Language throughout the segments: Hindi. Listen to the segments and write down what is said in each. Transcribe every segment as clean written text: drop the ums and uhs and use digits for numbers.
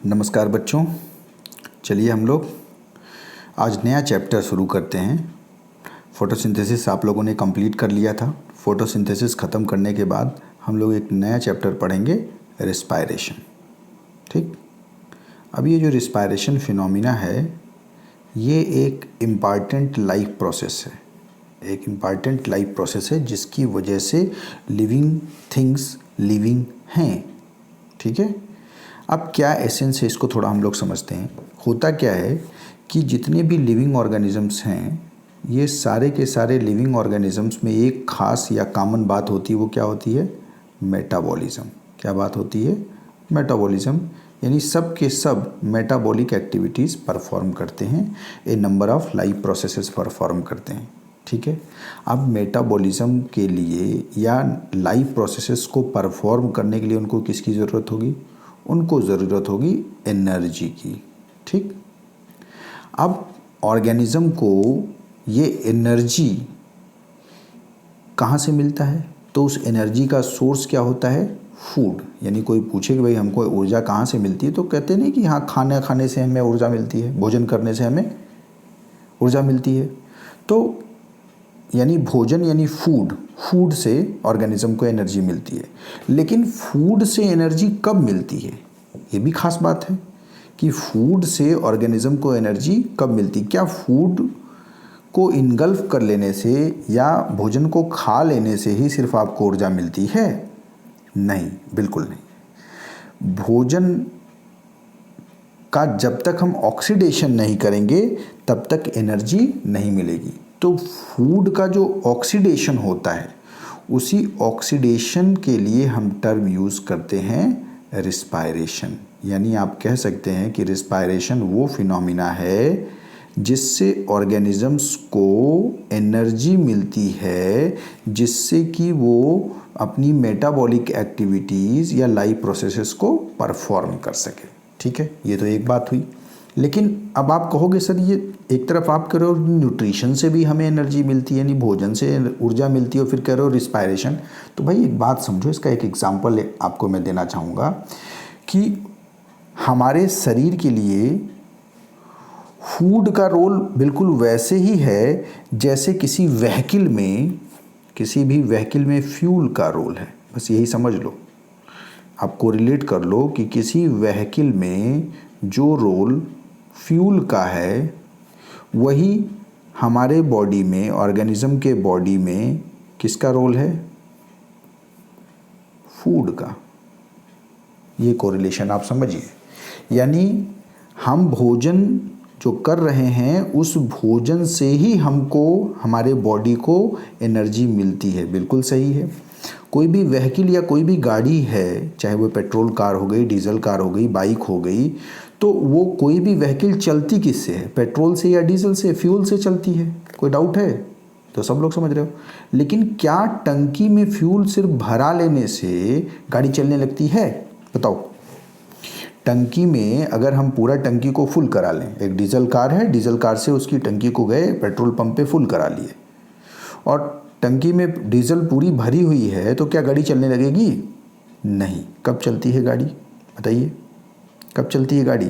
नमस्कार बच्चों, चलिए हम लोग आज नया चैप्टर शुरू करते हैं। फोटोसिंथेसिस आप लोगों ने कंप्लीट कर लिया था। फोटोसिंथेसिस ख़त्म करने के बाद हम लोग एक नया चैप्टर पढ़ेंगे, रिस्पायरेशन। ठीक, अब ये जो रिस्पायरेशन फिनोमिना है ये एक इम्पॉर्टेंट लाइफ प्रोसेस है, एक इम्पॉर्टेंट लाइफ प्रोसेस है जिसकी वजह से लिविंग थिंग्स लिविंग हैं। ठीक है, अब क्या एसेंस है इसको थोड़ा हम लोग समझते हैं। होता क्या है कि जितने भी लिविंग ऑर्गेनिजम्स हैं ये सारे के सारे लिविंग ऑर्गेनिजम्स में एक खास या कॉमन बात होती है। वो क्या होती है? मेटाबॉलिज्म। क्या बात होती है? मेटाबॉलिज्म। यानी सब के सब मेटाबॉलिक एक्टिविटीज़ परफॉर्म करते हैं, a number of life processes perform करते हैं। ठीक है, अब मेटाबॉलिज्म के लिए या लाइफ प्रोसेसेस को परफॉर्म करने के लिए उनको किसकी ज़रूरत होगी? उनको ज़रूरत होगी एनर्जी की। ठीक, अब ऑर्गेनिज्म को ये एनर्जी कहाँ से मिलता है? तो उस एनर्जी का सोर्स क्या होता है? फूड। यानी कोई पूछे कि भाई हमको ऊर्जा कहाँ से मिलती है, तो कहते नहीं कि हाँ खाना खाने से हमें ऊर्जा मिलती है, भोजन करने से हमें ऊर्जा मिलती है। तो यानी भोजन यानी फूड, फूड से ऑर्गेनिज्म को एनर्जी मिलती है। लेकिन फूड से एनर्जी कब मिलती है, ये भी खास बात है कि फूड से ऑर्गेनिज्म को एनर्जी कब मिलती। क्या फूड को इनगल्फ कर लेने से या भोजन को खा लेने से ही सिर्फ आपको ऊर्जा मिलती है? नहीं, बिल्कुल नहीं। भोजन का जब तक हम ऑक्सीडेशन नहीं करेंगे तब तक एनर्जी नहीं मिलेगी। तो फूड का जो ऑक्सीडेशन होता है उसी ऑक्सीडेशन के लिए हम टर्म यूज़ करते हैं रिस्पायरेशन। यानी आप कह सकते हैं कि रिस्पायरेशन वो फिनोमिना है जिससे ऑर्गेनिजम्स को एनर्जी मिलती है, जिससे कि वो अपनी मेटाबॉलिक एक्टिविटीज़ या लाइफ प्रोसेसेस को परफॉर्म कर सके। ठीक है, ये तो एक बात हुई। लेकिन अब आप कहोगे सर ये एक तरफ आप कह रहे हो न्यूट्रिशन से भी हमें एनर्जी मिलती है, यानी भोजन से ऊर्जा मिलती है, और फिर कह रहे हो रिस्पायरेशन। तो भाई एक बात समझो, इसका एक एग्जांपल आपको मैं देना चाहूँगा कि हमारे शरीर के लिए फूड का रोल बिल्कुल वैसे ही है जैसे किसी व्हीकल में, किसी भी व्हीकल में फ्यूल का रोल है। बस यही समझ लो, आप कोरिलेट कर लो कि किसी व्हीकल में जो रोल फ्यूल का है वही हमारे बॉडी में, ऑर्गेनिज्म के बॉडी में किसका रोल है? फूड का। ये कोरिलेशन आप समझिए। यानी हम भोजन जो कर रहे हैं उस भोजन से ही हमको, हमारे बॉडी को एनर्जी मिलती है। बिल्कुल सही है। कोई भी व्हीकल या कोई भी गाड़ी है, चाहे वो पेट्रोल कार हो गई, डीजल कार हो गई, बाइक हो गई, तो वो कोई भी व्हीकल चलती किससे है? पेट्रोल से या डीजल से, फ्यूल से चलती है। कोई डाउट है? तो सब लोग समझ रहे हो। लेकिन क्या टंकी में फ्यूल सिर्फ भरा लेने से गाड़ी चलने लगती है? बताओ। टंकी में अगर हम पूरा टंकी को फुल करा लें, एक डीजल कार है, डीजल कार से उसकी टंकी को गए पेट्रोल पंप पे फुल करा लिए, और टंकी में डीजल पूरी भरी हुई है, तो क्या गाड़ी चलने लगेगी? नहीं। कब चलती है गाड़ी? बताइए, कब चलती है गाड़ी?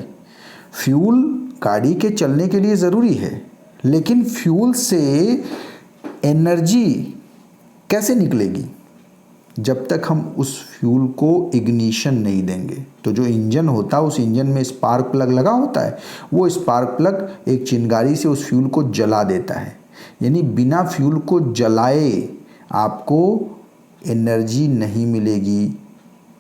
फ्यूल गाड़ी के चलने के लिए ज़रूरी है, लेकिन फ्यूल से एनर्जी कैसे निकलेगी? जब तक हम उस फ्यूल को इग्निशन नहीं देंगे। तो जो इंजन होता है, उस इंजन में स्पार्क प्लग लगा होता है, वो स्पार्क प्लग एक चिंगारी से उस फ्यूल को जला देता है। यानी बिना फ्यूल को जलाए आपको एनर्जी नहीं मिलेगी,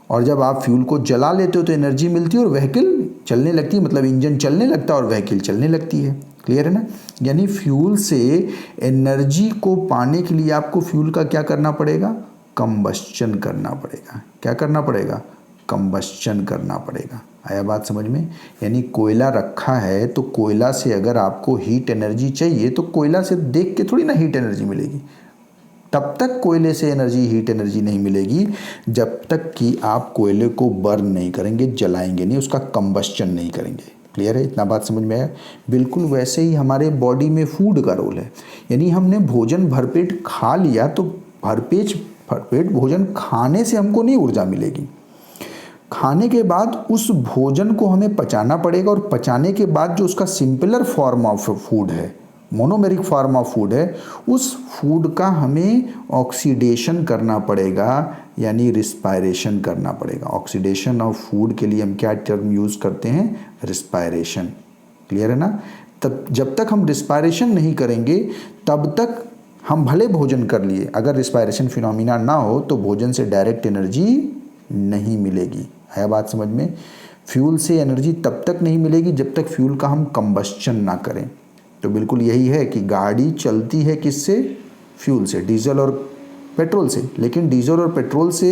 और जब आप फ्यूल को जला लेते हो तो एनर्जी मिलती है और व्हीकल चलने लगती है। मतलब इंजन चलने लगता है और व्हीकल चलने लगती है। क्लियर है ना? यानी फ्यूल से एनर्जी को पाने के लिए आपको फ्यूल का क्या करना पड़ेगा? कंबस्चन करना पड़ेगा। क्या करना पड़ेगा? कंबस्चन करना पड़ेगा। आया बात समझ में? यानी कोयला रखा है तो कोयला से अगर आपको हीट एनर्जी चाहिए तो कोयला से देख के थोड़ी ना हीट एनर्जी मिलेगी। तब तक कोयले से एनर्जी, हीट एनर्जी नहीं मिलेगी जब तक कि आप कोयले को बर्न नहीं करेंगे, जलाएंगे नहीं, उसका कंबस्चन नहीं करेंगे। क्लियर है? इतना बात समझ में आया? बिल्कुल वैसे ही हमारे बॉडी में फूड का रोल है। यानी हमने भोजन भरपेट खा लिया तो भरपेट भोजन खाने से हमको नहीं ऊर्जा मिलेगी। खाने के बाद उस भोजन को हमें पचाना पड़ेगा, और पचाने के बाद जो उसका सिंपलर फॉर्म ऑफ फूड है, मोनोमेरिक फॉर्म ऑफ फूड है, उस फूड का हमें ऑक्सीडेशन करना पड़ेगा, यानी रिस्पायरेशन करना पड़ेगा। ऑक्सीडेशन ऑफ फूड के लिए हम क्या टर्म यूज़ करते हैं? रिस्पायरेशन। क्लियर है ना? तब जब तक हम रिस्पायरेशन नहीं करेंगे तब तक हम भले भोजन कर लिए, अगर रिस्पायरेशन फिनोमिना ना हो तो भोजन से डायरेक्ट एनर्जी नहीं मिलेगी। है बात समझ में? फ्यूल से एनर्जी तब तक नहीं मिलेगी जब तक फ्यूल का हम कंबस्शन ना करें। तो बिल्कुल यही है कि गाड़ी चलती है किससे? फ्यूल से, डीजल और पेट्रोल से। लेकिन डीजल और पेट्रोल से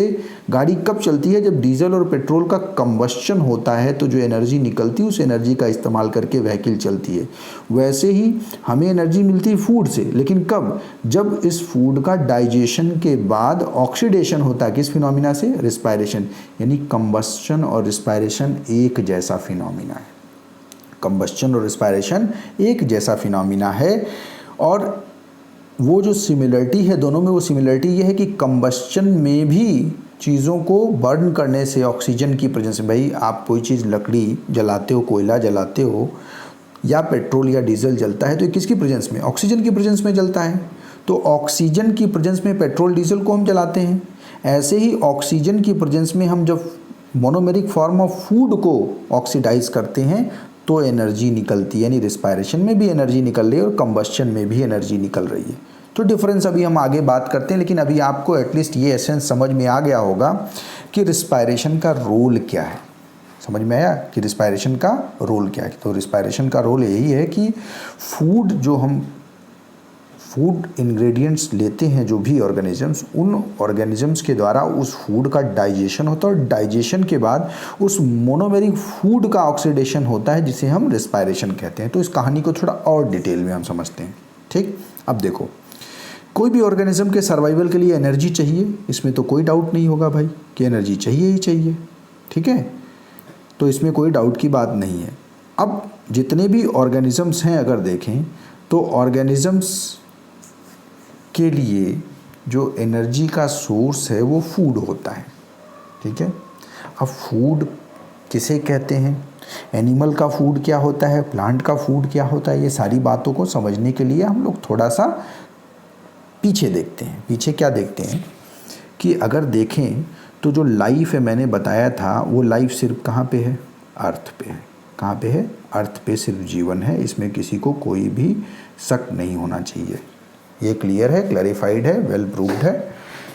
गाड़ी कब चलती है? जब डीजल और पेट्रोल का कंबस्शन होता है, तो जो एनर्जी निकलती है उस एनर्जी का इस्तेमाल करके व्हीकल चलती है। वैसे ही हमें एनर्जी मिलती है फूड से, लेकिन कब? जब इस फूड का डाइजेशन के बाद ऑक्सीडेशन होता है। किस फिनोमिना से? रिस्पायरेशन। यानी कंबस्शन और रिस्पायरेशन एक जैसा फिनोमिना है। कंबस्शन और रिस्पायरेशन एक जैसा फिनोमिना है, और वो जो सिमिलरिटी है दोनों में, वो सिमिलरिटी ये है कि कंबस्शन में भी चीज़ों को बर्न करने से ऑक्सीजन की प्रेजेंस में, भाई आप कोई चीज़ लकड़ी जलाते हो, कोयला जलाते हो या पेट्रोल या डीजल जलता है, तो ये किसकी प्रेजेंस में? ऑक्सीजन की प्रेजेंस में जलता है। तो ऑक्सीजन की प्रेजेंस में पेट्रोल डीजल को हम जलाते हैं। ऐसे ही ऑक्सीजन की प्रेजेंस में हम जब मोनोमेरिक फॉर्म ऑफ फूड को ऑक्सीडाइज करते हैं तो एनर्जी निकलती है, यानी रिस्पायरेशन में भी एनर्जी निकल रही है और कंबस्शन में भी एनर्जी निकल रही है। तो डिफरेंस अभी हम आगे बात करते हैं, लेकिन अभी आपको एटलीस्ट ये एसेंस समझ में आ गया होगा कि रिस्पायरेशन का रोल क्या है। समझ में आया कि रिस्पायरेशन का रोल क्या है? तो रिस्पायरेशन का रोल यही है कि फूड जो हम फूड इंग्रेडिएंट्स लेते हैं, जो भी ऑर्गेनिजम्स, उन ऑर्गेनिजम्स के द्वारा उस फूड का डाइजेशन होता है, और डाइजेशन के बाद उस मोनोमेरिक फूड का ऑक्सीडेशन होता है, जिसे हम रिस्पायरेशन कहते हैं। तो इस कहानी को थोड़ा और डिटेल में हम समझते हैं। ठीक, अब देखो, कोई भी ऑर्गेनिज्म के सर्वाइवल के लिए एनर्जी चाहिए, इसमें तो कोई डाउट नहीं होगा भाई कि एनर्जी चाहिए ही चाहिए। ठीक है, तो इसमें कोई डाउट की बात नहीं है। अब जितने भी ऑर्गेनिजम्स हैं अगर देखें तो ऑर्गेनिजम्स के लिए जो एनर्जी का सोर्स है वो फूड होता है। ठीक है, अब फूड किसे कहते हैं, एनिमल का फूड क्या होता है, प्लांट का फूड क्या होता है, ये सारी बातों को समझने के लिए हम लोग थोड़ा सा पीछे देखते हैं। पीछे क्या देखते हैं कि अगर देखें तो जो लाइफ है, मैंने बताया था, वो लाइफ सिर्फ कहाँ पे है? अर्थ पे है। कहाँ पे है? अर्थ पे सिर्फ जीवन है। इसमें किसी को कोई भी शक नहीं होना चाहिए। ये क्लियर है, क्लैरिफाइड है, वेल प्रूव्ड है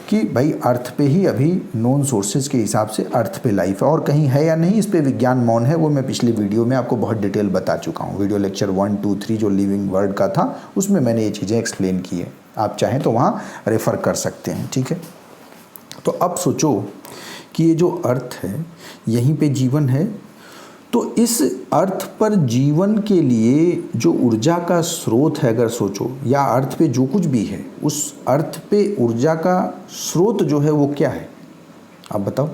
कि भाई अर्थ पे ही अभी नोन सोर्सेज के हिसाब से अर्थ पे लाइफ है, और कहीं है या नहीं इस पे विज्ञान मौन है। वो मैं पिछली वीडियो में आपको बहुत डिटेल बता चुका हूँ। वीडियो लेक्चर 1, 2, 3 जो लिविंग वर्ल्ड का था, उसमें मैंने ये चीज़ें एक्सप्लेन की है। आप चाहें तो वहाँ रेफ़र कर सकते हैं। ठीक है, तो अब सोचो कि ये जो अर्थ है, यहीं पे जीवन है, तो इस अर्थ पर जीवन के लिए जो ऊर्जा का स्रोत है, अगर सोचो, या अर्थ पे जो कुछ भी है, उस अर्थ पे ऊर्जा का स्रोत जो है वो क्या है? आप बताओ।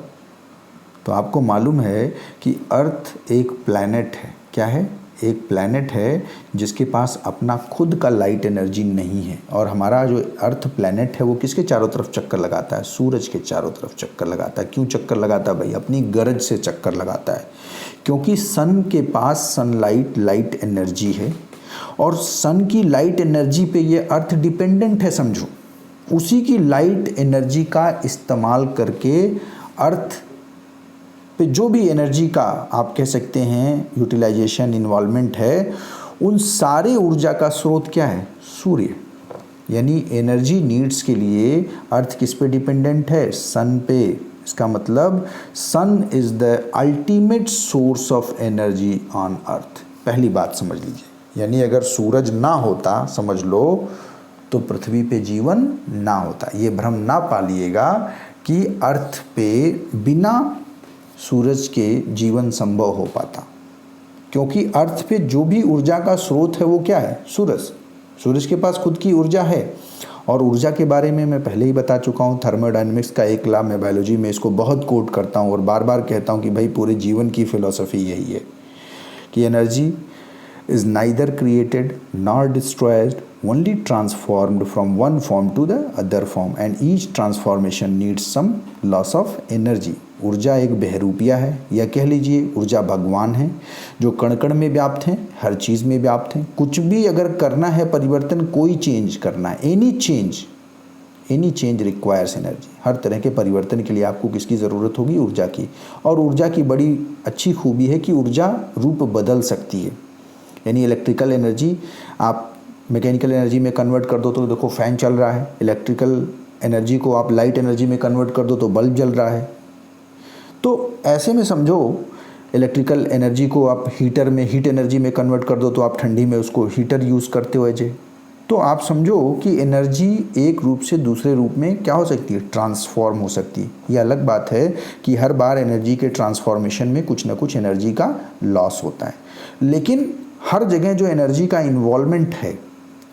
तो आपको मालूम है कि अर्थ एक प्लैनेट है। क्या है? एक प्लैनेट है जिसके पास अपना खुद का लाइट एनर्जी नहीं है। और हमारा जो अर्थ प्लैनेट है वो किसके चारों तरफ चक्कर लगाता है? सूरज के चारों तरफ चक्कर लगाता है। क्यों चक्कर लगाता है भाई? अपनी गरज से चक्कर लगाता है, क्योंकि सन के पास सनलाइट लाइट एनर्जी है, और सन की लाइट एनर्जी पे ये अर्थ डिपेंडेंट है। समझो, उसी की लाइट एनर्जी का इस्तेमाल करके अर्थ पे जो भी एनर्जी का आप कह सकते हैं यूटिलाइजेशन इन्वॉल्वमेंट है, उन सारे ऊर्जा का स्रोत क्या है? सूर्य। यानी एनर्जी नीड्स के लिए अर्थ किस पे डिपेंडेंट है? सन पे। इसका मतलब sun is the ultimate source of energy on earth. पहली बात समझ लीजिए, यानी अगर सूरज ना होता, समझ लो, तो पृथ्वी पे जीवन ना होता। ये भ्रम ना पालिएगा कि अर्थ पे बिना सूरज के जीवन संभव हो पाता, क्योंकि अर्थ पे जो भी ऊर्जा का स्रोत है वो क्या है? सूरज। सूरज के पास खुद की ऊर्जा है, और ऊर्जा के बारे में मैं पहले ही बता चुका हूँ। थर्मोडायनेमिक्स का एक लॉ, मैं बायोलॉजी में इसको बहुत कोट करता हूँ और बार बार कहता हूँ कि भाई पूरे जीवन की फिलॉसफी यही है कि energy is neither created nor destroyed, only transformed from one form to the other form, and each transformation needs some loss of energy. ऊर्जा एक बहरूपिया है, या कह लीजिए ऊर्जा भगवान है जो कण कण में व्याप्त हैं, हर चीज़ में व्याप्त हैं। कुछ भी अगर करना है परिवर्तन, कोई चेंज करना है, एनी चेंज रिक्वायर्स एनर्जी। हर तरह के परिवर्तन के लिए आपको किसकी ज़रूरत होगी? ऊर्जा की। और ऊर्जा की बड़ी अच्छी खूबी है कि ऊर्जा रूप बदल सकती है। यानी इलेक्ट्रिकल एनर्जी आप मैकेनिकल एनर्जी में कन्वर्ट कर दो तो देखो फ़ैन चल रहा है, इलेक्ट्रिकल एनर्जी को आप लाइट एनर्जी में कन्वर्ट कर दो तो बल्ब जल रहा है। तो ऐसे में समझो इलेक्ट्रिकल एनर्जी को आप हीटर में हीट एनर्जी में कन्वर्ट कर दो तो आप ठंडी में उसको हीटर यूज़ करते हो ऐसे। तो आप समझो कि एनर्जी एक रूप से दूसरे रूप में क्या हो सकती है? ट्रांसफॉर्म हो सकती है। ये अलग बात है कि हर बार एनर्जी के ट्रांसफॉर्मेशन में कुछ ना कुछ एनर्जी का लॉस होता है, लेकिन हर जगह जो एनर्जी का इन्वॉल्वमेंट है,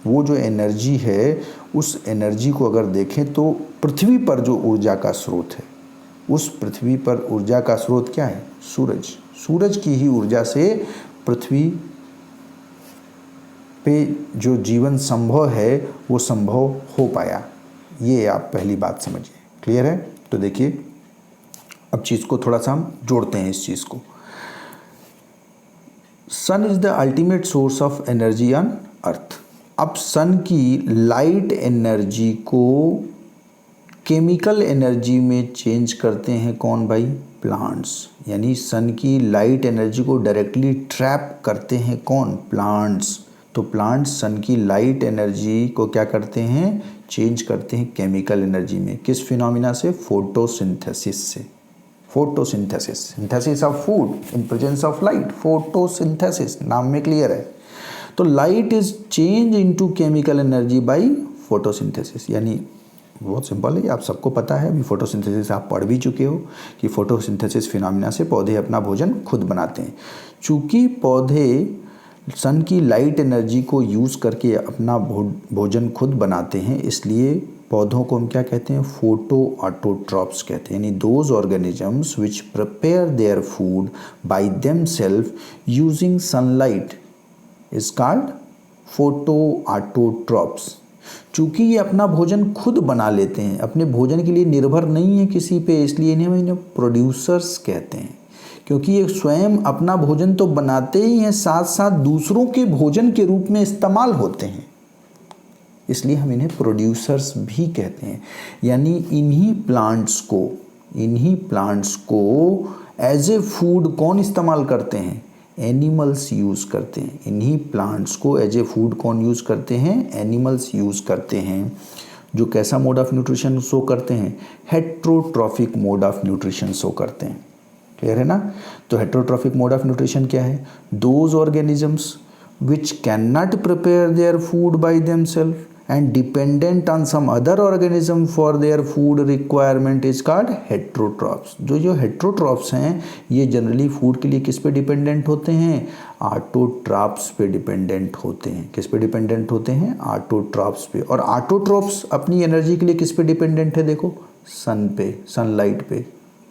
वो जो एनर्जी है उस एनर्जी को अगर देखें तो पृथ्वी पर जो ऊर्जा का स्रोत है, उस पृथ्वी पर ऊर्जा का स्रोत क्या है? सूरज। सूरज की ही ऊर्जा से पृथ्वी पे जो जीवन संभव है वो संभव हो पाया। ये आप पहली बात समझिए। क्लियर है? तो देखिए अब चीज़ को थोड़ा सा हम जोड़ते हैं इस चीज़ को। Sun is the ultimate source of energy on earth. अब सन की लाइट एनर्जी को केमिकल एनर्जी में चेंज करते हैं कौन भाई? प्लांट्स। यानी सन की लाइट एनर्जी को डायरेक्टली ट्रैप करते हैं कौन? प्लांट्स। तो प्लांट्स सन की लाइट एनर्जी को क्या करते हैं? चेंज करते हैं केमिकल एनर्जी में। किस फिनोमिना से? फोटोसिंथेसिस से। Photosynthesis, synthesis of food in presence of light, photosynthesis, नाम में क्लियर है। तो light is change into chemical energy by photosynthesis. यानी बहुत सिंपल है, आप सबको पता है, अभी फोटोसिंथेसिस आप पढ़ भी चुके हो कि फोटोसिंथेसिस फिनोमिना से पौधे अपना भोजन खुद बनाते हैं। चूँकि पौधे सन की लाइट एनर्जी को यूज़ करके अपना भोजन खुद बनाते हैं, इसलिए पौधों को हम क्या कहते हैं? फोटो ऑटोट्रॉप्स कहते हैं। यानी those organisms which prepare their food by themselves using sunlight is called photoautotrophs. चूँकि ये अपना भोजन खुद बना लेते हैं, अपने भोजन के लिए निर्भर नहीं है किसी पे, इसलिए इन्हें प्रोड्यूसर्स कहते हैं। क्योंकि ये स्वयं अपना भोजन तो बनाते ही हैं, साथ साथ दूसरों के भोजन के रूप में इस्तेमाल होते हैं, इसलिए हम इन्हें प्रोड्यूसर्स भी कहते हैं। यानी इन्हीं प्लांट्स को एज ए फूड कौन इस्तेमाल करते हैं? एनिमल्स यूज़ करते हैं। इन्हीं प्लांट्स को एज ए फूड कौन यूज़ करते हैं? एनिमल्स यूज़ करते हैं। जो कैसा मोड ऑफ न्यूट्रिशन शो करते हैं? Heterotrophic mode of nutrition show करते हैं। क्लियर है ना? तो हेट्रोट्रॉफिक मोड ऑफ न्यूट्रिशन क्या है? Those organisms which cannot prepare their food by themselves and dependent on some other organism for their food requirement is called heterotrophs। जो heterotrophs हैं ये जनरली फूड के लिए किस पे डिपेंडेंट होते हैं? ऑटोट्रॉप्स पे डिपेंडेंट होते हैं। किस पे डिपेंडेंट होते हैं? ऑटोट्रॉप्स पे। और ऑटोट्रॉप्स अपनी एनर्जी के लिए किस पे डिपेंडेंट है? देखो सन पे, सनलाइट पे।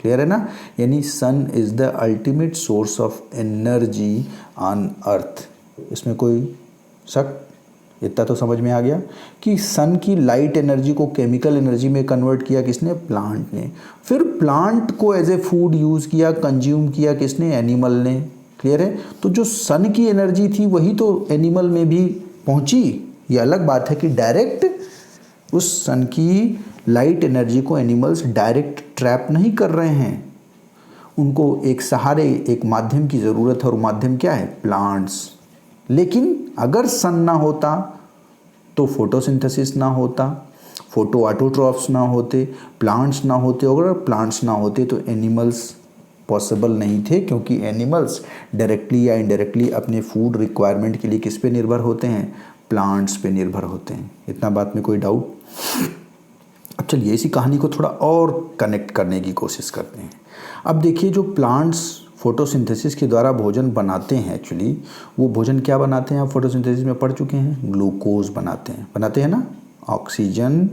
क्लियर है ना? यानी sun is the ultimate source of energy on earth. इसमें कोई शक? इतना तो समझ में आ गया कि सन की लाइट एनर्जी को केमिकल एनर्जी में कन्वर्ट किया किसने? प्लांट ने। फिर प्लांट को एज ए फूड यूज़ किया, कंज्यूम किया किसने? एनिमल ने। क्लियर है? तो जो सन की एनर्जी थी वही तो एनिमल में भी पहुंची। ये अलग बात है कि डायरेक्ट उस सन की लाइट एनर्जी को एनिमल्स डायरेक्ट ट्रैप नहीं कर रहे हैं, उनको एक सहारे, एक माध्यम की ज़रूरत है, और माध्यम क्या है? प्लांट्स। लेकिन अगर सन ना होता तो फोटोसिंथेसिस ना होता, फोटो ऑटोट्रॉफ्स ना होते, प्लांट्स ना होते, और अगर प्लांट्स ना होते तो एनिमल्स पॉसिबल नहीं थे, क्योंकि एनिमल्स डायरेक्टली या इनडायरेक्टली अपने फूड रिक्वायरमेंट के लिए किस पे निर्भर होते हैं? प्लांट्स पे निर्भर होते हैं। इतना बात में कोई डाउट? अब चलिए इसी कहानी को थोड़ा और कनेक्ट करने की कोशिश करते हैं। अब देखिए जो प्लांट्स फोटोसिंथेसिस के द्वारा भोजन बनाते हैं, एक्चुअली वो भोजन क्या बनाते हैं? आप फोटोसिंथेसिस में पढ़ चुके हैं, ग्लूकोज बनाते हैं ना, ऑक्सीजन।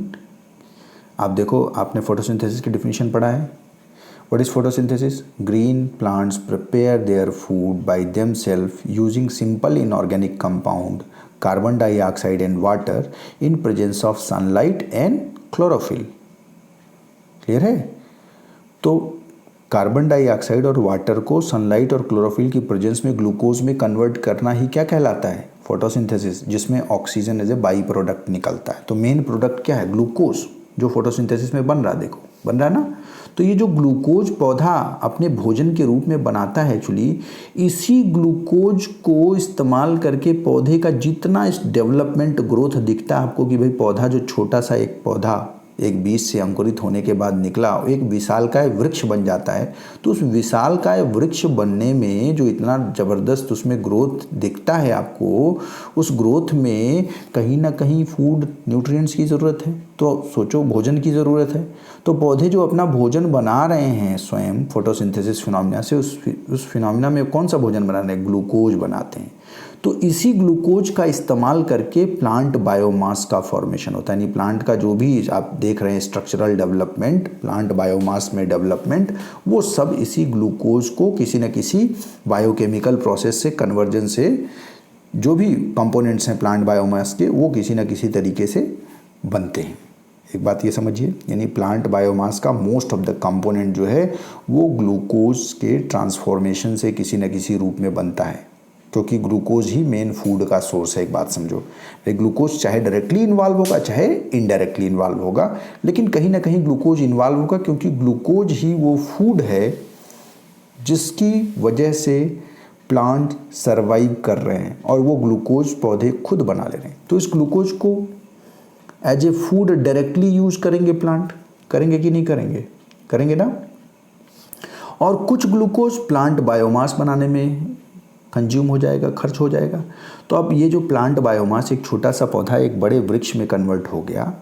आप देखो, आपने फोटोसिंथेसिस की डिफिनीशन पढ़ा है। What is photosynthesis? Green plants prepare their food by themselves using simple inorganic compound carbon dioxide and water in presence of sunlight and chlorophyll. Clear है? तो कार्बन डाइऑक्साइड और वाटर को सनलाइट और क्लोरोफिल की प्रेजेंस में ग्लूकोज में कन्वर्ट करना ही क्या कहलाता है? फोटोसिंथेसिस, जिसमें oxygen as a byproduct निकलता है। तो मेन प्रोडक्ट क्या है? ग्लूकोज, जो फोटोसिंथेसिस में बन रहा है, देखो बन रहा है ना। तो ये जो ग्लूकोज पौधा अपने भोजन के रूप में बनाता है, एक्चुअली इसी ग्लूकोज को इस्तेमाल करके पौधे का जितना इस डेवलपमेंट ग्रोथ दिखता है आपको कि भाई पौधा जो छोटा सा एक पौधा एक बीज से अंकुरित होने के बाद निकला एक विशालकाय वृक्ष बन जाता है, तो उस विशालकाय वृक्ष बनने में जो इतना ज़बरदस्त उसमें ग्रोथ दिखता है आपको, उस ग्रोथ में कहीं ना कहीं फूड न्यूट्रिएंट्स की ज़रूरत है। तो सोचो, भोजन की ज़रूरत है। तो पौधे जो अपना भोजन बना रहे हैं स्वयं फोटोसिंथेसिस फिनोमिना से, उस फिनोमिना में कौन सा भोजन बना रहे हैं? ग्लूकोज बनाते हैं। तो इसी ग्लूकोज का इस्तेमाल करके प्लांट बायोमास का फॉर्मेशन होता है। यानी प्लांट का जो भी आप देख रहे हैं स्ट्रक्चरल डेवलपमेंट, प्लांट बायोमास में डेवलपमेंट, वो सब इसी ग्लूकोज को किसी न किसी बायोकेमिकल प्रोसेस से, कन्वर्जन से, जो भी कंपोनेंट्स हैं प्लांट बायोमास के, वो किसी न किसी तरीके से बनते हैं। एक बात ये समझिए, यानी प्लांट बायोमास का मोस्ट ऑफ द कंपोनेंट जो है वो ग्लूकोज के ट्रांसफॉर्मेशन से किसी न किसी रूप में बनता है, क्योंकि ग्लूकोज ही मेन फूड का सोर्स है। एक बात समझो, ग्लूकोज चाहे डायरेक्टली इन्वॉल्व होगा चाहे इनडायरेक्टली इन्वॉल्व होगा, लेकिन कहीं ना कहीं ग्लूकोज इन्वॉल्व होगा, क्योंकि ग्लूकोज ही वो फूड है जिसकी वजह से प्लांट सरवाइव कर रहे हैं और वो ग्लूकोज पौधे खुद बना ले रहे हैं। तो इस ग्लूकोज को as a food directly use करेंगे प्लांट, करेंगे कि नहीं करेंगे? करेंगे ना। और कुछ ग्लूकोज प्लांट बायोमास बनाने में कंज्यूम हो जाएगा, खर्च हो जाएगा। तो अब ये जो प्लांट बायोमास, एक छोटा सा पौधा एक बड़े वृक्ष में कन्वर्ट हो गया,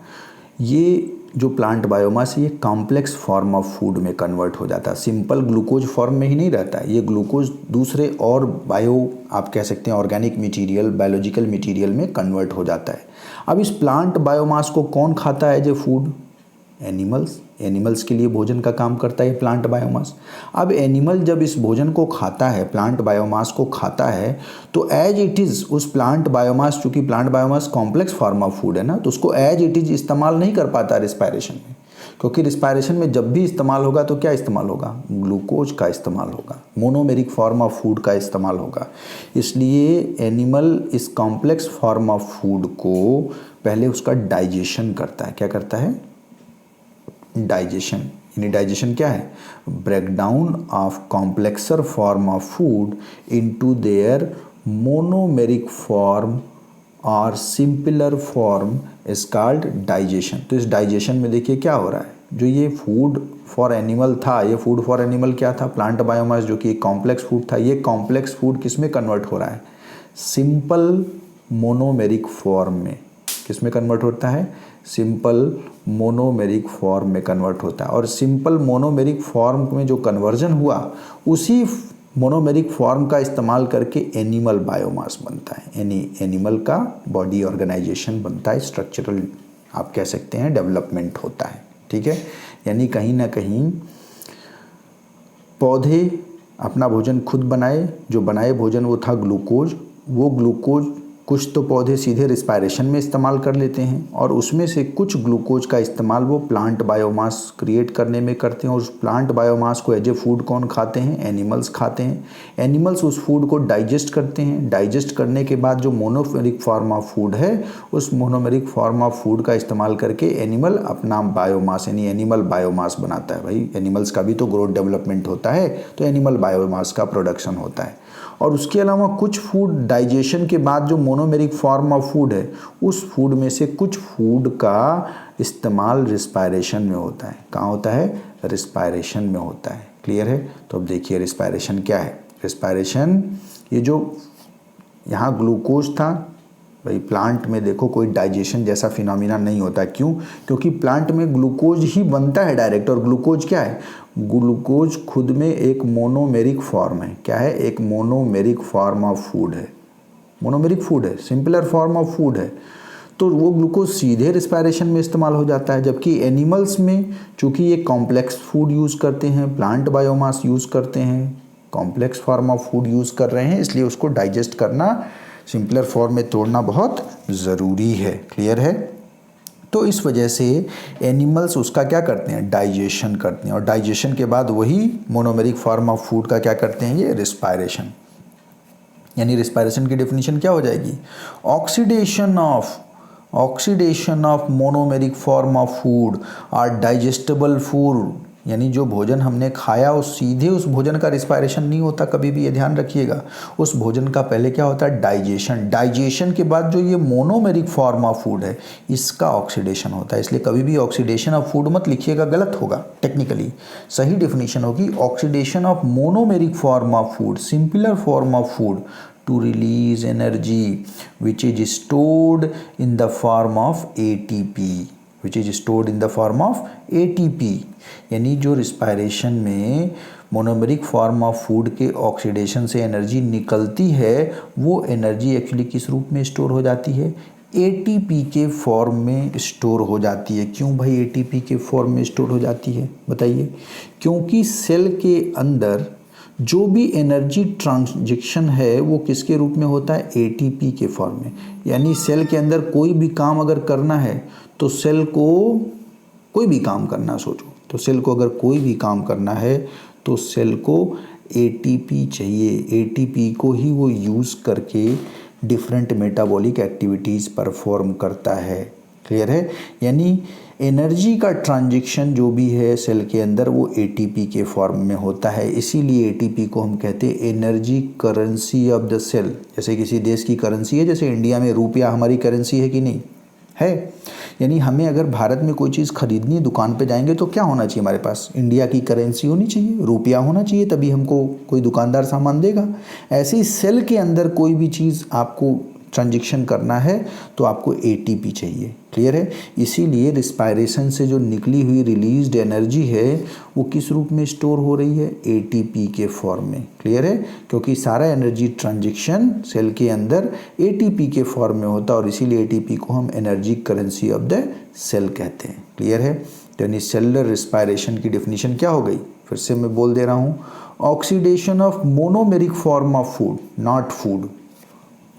ये जो प्लांट बायोमास है ये कॉम्प्लेक्स फॉर्म ऑफ फूड में कन्वर्ट हो जाता है। सिंपल ग्लूकोज फॉर्म में ही नहीं रहता है, ये ग्लूकोज दूसरे और आप कह सकते हैं ऑर्गेनिक मटेरियल, बायोलॉजिकल मटेरियल में कन्वर्ट हो जाता है। अब इस प्लांट बायोमास को कौन खाता है एज ए फूड? एनिमल्स के लिए भोजन का काम करता है प्लांट बायोमास। अब एनिमल जब इस भोजन को खाता है, प्लांट बायोमास को खाता है, तो एज इट इज़ उस प्लांट बायोमास, चूँकि plant biomass complex form of food है ना, तो उसको एज इट इज़ इस्तेमाल नहीं कर पाता रिस्पायरेशन में, क्योंकि रिस्पायरेशन में जब भी इस्तेमाल होगा तो क्या इस्तेमाल होगा? ग्लूकोज का इस्तेमाल होगा, मोनोमेरिक फॉर्म ऑफ फूड का इस्तेमाल होगा। इसलिए एनिमल इस कॉम्प्लेक्स फॉर्म ऑफ फूड को पहले उसका डाइजेशन करता है। क्या करता है? डाइजेशन। यानी डाइजेशन क्या है? Breakdown of complexer form of food into their monomeric form और simpler form is called digestion. तो इस डाइजेशन में देखिए क्या हो रहा है, जो ये फूड फॉर एनिमल था, ये फूड फॉर एनिमल क्या था? प्लांट बायोमास, जो कि कॉम्प्लेक्स फूड था, ये कॉम्प्लेक्स फूड किस में कन्वर्ट हो रहा है? सिंपल मोनोमेरिक फॉर्म में। किस में कन्वर्ट होता है? सिंपल मोनोमेरिक फॉर्म में कन्वर्ट होता है। और सिंपल मोनोमेरिक फॉर्म में जो कन्वर्जन हुआ, उसी मोनोमेरिक फॉर्म का इस्तेमाल करके एनिमल बायोमास बनता है, यानी एनिमल का बॉडी ऑर्गेनाइजेशन बनता है, स्ट्रक्चरल आप कह सकते हैं डेवलपमेंट होता है। ठीक है, यानी कहीं ना कहीं पौधे अपना भोजन खुद बनाए, जो बनाए भोजन वो था ग्लूकोज। वो ग्लूकोज कुछ तो पौधे सीधे रिस्पायरेशन में इस्तेमाल कर लेते हैं, और उसमें से कुछ ग्लूकोज का इस्तेमाल वो प्लांट बायोमास क्रिएट करने में करते हैं। और उस प्लांट बायोमास को एज ए फूड कौन खाते हैं? एनिमल्स खाते हैं। एनिमल्स उस फूड को डाइजेस्ट करते हैं। डाइजेस्ट करने के बाद जो मोनोमेरिक फॉर्म ऑफ फूड है, उस मोनोमेरिक फॉर्म ऑफ फूड का इस्तेमाल करके एनिमल अपना बायोमास यानी एनिमल बायोमास बनाता है। भाई एनिमल्स का भी तो ग्रोथ डेवलपमेंट होता है, तो एनिमल बायोमास का प्रोडक्शन होता है। और उसके अलावा कुछ फूड डाइजेशन के बाद जो मोनोमेरिक फॉर्म ऑफ फूड है, उस फूड में से कुछ फूड का इस्तेमाल रिस्पायरेशन में होता है। कहाँ होता है? रिस्पायरेशन में होता है। क्लियर है? तो अब देखिए रिस्पायरेशन क्या है। रिस्पायरेशन, ये जो यहाँ ग्लूकोज था, भाई प्लांट में देखो कोई डाइजेशन जैसा फिनोमिना नहीं होता। क्यों? क्योंकि प्लांट में ग्लूकोज ही बनता है डायरेक्ट। और ग्लूकोज क्या है? ग्लूकोज खुद में एक मोनोमेरिक फॉर्म है। क्या है? एक मोनोमेरिक फॉर्म ऑफ फूड है। मोनोमेरिक फूड है, सिंपलर फॉर्म ऑफ फूड है। तो वो ग्लूकोज सीधे रिस्पायरेशन में इस्तेमाल हो जाता है। जबकि एनिमल्स में चूँकि ये कॉम्प्लेक्स फूड यूज़ करते हैं, प्लांट बायोमास यूज़ करते हैं, complex form of food use कर रहे हैं, इसलिए उसको डाइजेस्ट करना, सिंपलर फॉर्म में तोड़ना बहुत ज़रूरी है। क्लियर है? तो इस वजह से एनिमल्स उसका क्या करते हैं, डाइजेशन करते हैं, और डाइजेशन के बाद वही मोनोमेरिक फॉर्म ऑफ फूड का क्या करते हैं, ये रिस्पायरेशन। यानी रिस्पायरेशन की डेफिनेशन क्या हो जाएगी, oxidation of monomeric form of food और डाइजेस्टेबल फूड, यानी जो भोजन हमने खाया उस सीधे उस भोजन का रिस्पायरेशन नहीं होता कभी भी, ये ध्यान रखिएगा। उस भोजन का पहले क्या होता है, डाइजेशन। डाइजेशन के बाद जो ये मोनोमेरिक फॉर्म ऑफ फूड है इसका ऑक्सीडेशन होता है। इसलिए कभी भी ऑक्सीडेशन ऑफ फूड मत लिखिएगा, गलत होगा टेक्निकली। सही डेफिनेशन होगी oxidation of monomeric form of food, simpler form of food to release energy which is stored in the form of ATP, which is stored in the form of ATP। यानी जो रिस्पायरेशन में मोनोमेरिक फॉर्म ऑफ फूड के ऑक्सीडेशन से एनर्जी निकलती है वो एनर्जी एक्चुअली किस रूप में स्टोर हो जाती है, ATP के फॉर्म में स्टोर हो जाती है। क्यों भाई ATP के फॉर्म में स्टोर हो जाती है बताइए, क्योंकि सेल के अंदर जो भी एनर्जी ट्रांजैक्शन है वो किसके रूप में होता है, ATP के फॉर्म में। यानी सेल के अंदर कोई भी काम अगर करना है तो सेल को कोई भी काम करना, सोचो तो सेल को अगर कोई भी काम करना है तो सेल को ATP चाहिए। ATP को ही वो यूज़ करके डिफरेंट मेटाबॉलिक एक्टिविटीज़ परफॉर्म करता है। क्लियर है, यानी एनर्जी का ट्रांजैक्शन जो भी है सेल के अंदर वो ATP के फॉर्म में होता है। इसीलिए ATP को हम कहते हैं energy currency of the cell. जैसे किसी देश की करेंसी है, जैसे इंडिया में रुपया हमारी करेंसी है कि नहीं है, यानी हमें अगर भारत में कोई चीज़ खरीदनी दुकान पे जाएंगे तो क्या होना चाहिए हमारे पास, इंडिया की करेंसी होनी चाहिए, रुपया होना चाहिए, तभी हमको कोई दुकानदार सामान देगा। ऐसे ही सेल के अंदर कोई भी चीज़ आपको ट्रांजैक्शन करना है तो आपको ATP चाहिए। क्लियर है, इसीलिए रिस्पायरेशन से जो निकली हुई रिलीज्ड एनर्जी है वो किस रूप में स्टोर हो रही है, ATP के फॉर्म में। क्लियर है, क्योंकि सारा एनर्जी ट्रांजैक्शन सेल के अंदर ATP के फॉर्म में होता है और इसीलिए ATP को हम energy currency of the cell कहते हैं। क्लियर है, तो यानी सेलुलर रिस्पायरेशन की डेफिनेशन क्या हो गई, फिर से मैं बोल दे रहा हूँ, oxidation of monomeric form of food, not food.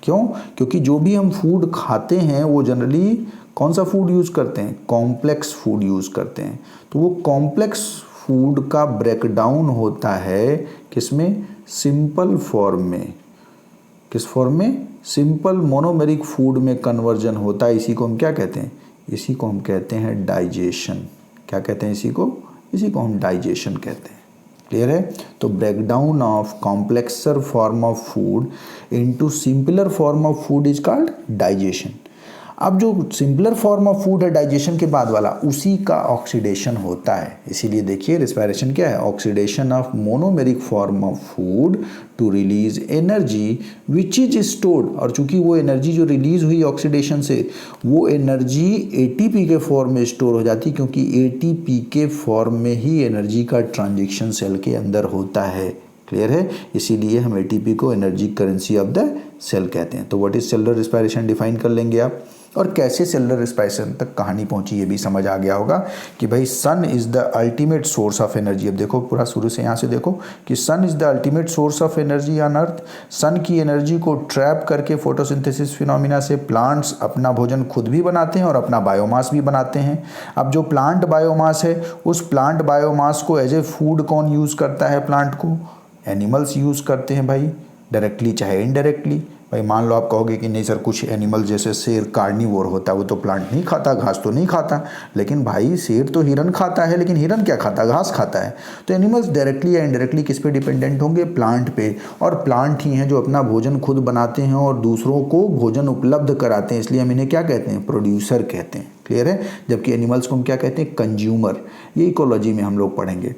क्यों, क्योंकि जो भी हम फूड खाते हैं वो जनरली कौन सा फूड यूज़ करते हैं, कॉम्प्लेक्स फूड यूज़ करते हैं। तो वो कॉम्प्लेक्स फूड का ब्रेकडाउन होता है किसमें, सिंपल फॉर्म में। किस फॉर्म में, सिंपल मोनोमेरिक फूड में कन्वर्जन होता है। इसी को हम क्या कहते हैं, इसी को हम कहते हैं डाइजेशन। क्या कहते हैं इसी को हम डाइजेशन कहते हैं। क्लियर है, तो breakdown of complexer form of food into simpler form of food is called digestion. अब जो सिंपलर फॉर्म ऑफ फूड है डाइजेशन के बाद वाला, उसी का ऑक्सीडेशन होता है। इसीलिए देखिए रिस्पायरेशन क्या है, oxidation of monomeric form of food to release energy which is stored. और चूंकि वो एनर्जी जो रिलीज हुई ऑक्सीडेशन से वो एनर्जी ATP के फॉर्म में स्टोर हो जाती है, क्योंकि ATP के फॉर्म में ही एनर्जी का ट्रांजैक्शन सेल के अंदर होता है। क्लियर है, इसीलिए हम ATP को energy currency of the cell कहते हैं। तो what is cellular respiration define कर लेंगे आप, और कैसे सेलुलर रिस्पायरेशन तक कहानी पहुंची ये भी समझ आ गया होगा कि भाई sun is the ultimate source of energy. अब देखो पूरा शुरू से यहाँ से देखो कि sun is the ultimate source of energy on earth. Sun की एनर्जी को ट्रैप करके फोटोसिंथेसिस फिनोमिना से प्लांट्स अपना भोजन खुद भी बनाते हैं और अपना बायोमास भी बनाते हैं। अब जो प्लांट बायोमास है उस प्लांट बायोमास को एज ए फूड कौन यूज़ करता है, प्लांट को एनिमल्स यूज़ करते हैं भाई, डायरेक्टली चाहे इनडायरेक्टली। भाई मान लो आप कहोगे कि नहीं सर कुछ एनिमल जैसे शेर कार्निवोर होता है, वो तो प्लांट नहीं खाता, घास तो नहीं खाता। लेकिन भाई शेर तो हिरन खाता है, लेकिन हिरन क्या खाता है, घास खाता है। तो एनिमल्स डायरेक्टली या इनडायरेक्टली किस पे डिपेंडेंट होंगे, प्लांट पे। और प्लांट ही हैं जो अपना भोजन खुद बनाते हैं और दूसरों को भोजन उपलब्ध कराते हैं, इसलिए हम इन्हें क्या कहते हैं, प्रोड्यूसर कहते हैं। क्लियर है, जबकि एनिमल्स को हम क्या कहते हैं, कंज्यूमर। ये इकोलॉजी में हम लोग पढ़ेंगे।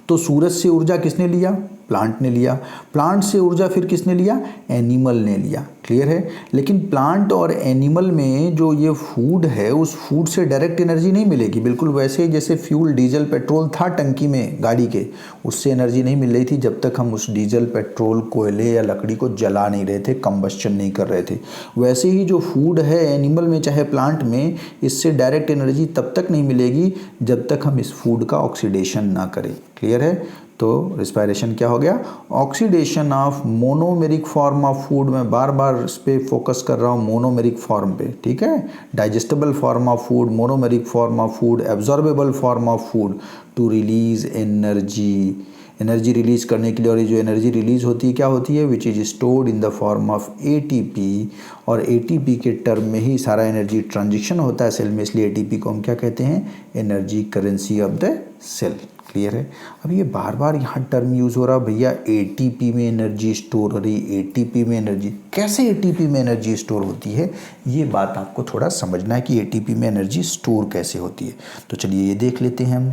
तो सूरज से ऊर्जा किसने लिया, प्लांट ने लिया। प्लांट से ऊर्जा फिर किसने लिया, एनिमल ने लिया। क्लियर है, लेकिन प्लांट और एनिमल में जो ये फूड है उस फूड से डायरेक्ट एनर्जी नहीं मिलेगी। बिल्कुल वैसे ही जैसे फ्यूल डीजल पेट्रोल था टंकी में गाड़ी के, उससे एनर्जी नहीं मिल रही थी जब तक हम उस डीजल पेट्रोल कोयले या लकड़ी को जला नहीं रहे थे, कंबस्चन नहीं कर रहे थे। वैसे ही जो फूड है एनिमल में चाहे प्लांट में, इससे डायरेक्ट एनर्जी तब तक नहीं मिलेगी जब तक हम इस फूड का ऑक्सीडेशन ना करें। क्लियर है, तो रिस्पायरेशन क्या हो गया, oxidation of monomeric form of food. मैं बार बार इस पे फोकस कर रहा हूँ, मोनोमेरिक फॉर्म पे, ठीक है। Digestible form of food, monomeric form of food, absorbable form of food to release energy. Energy release करने के लिए, और ये जो एनर्जी रिलीज होती है क्या होती है, which is stored in the form of ATP. और एटीपी के टर्म में ही सारा एनर्जी ट्रांजिशन होता है सेल में, इसलिए एटीपी को हम क्या कहते हैं, energy currency of the cell. Clear है। अब ये बार बार यहाँ टर्म यूज़ हो रहा है, भैया एटीपी में एनर्जी स्टोर हो रही, एटीपी में एनर्जी, कैसे एटीपी में एनर्जी स्टोर होती है, ये बात आपको थोड़ा समझना है कि एटीपी में एनर्जी स्टोर कैसे होती है। तो चलिए ये देख लेते हैं हम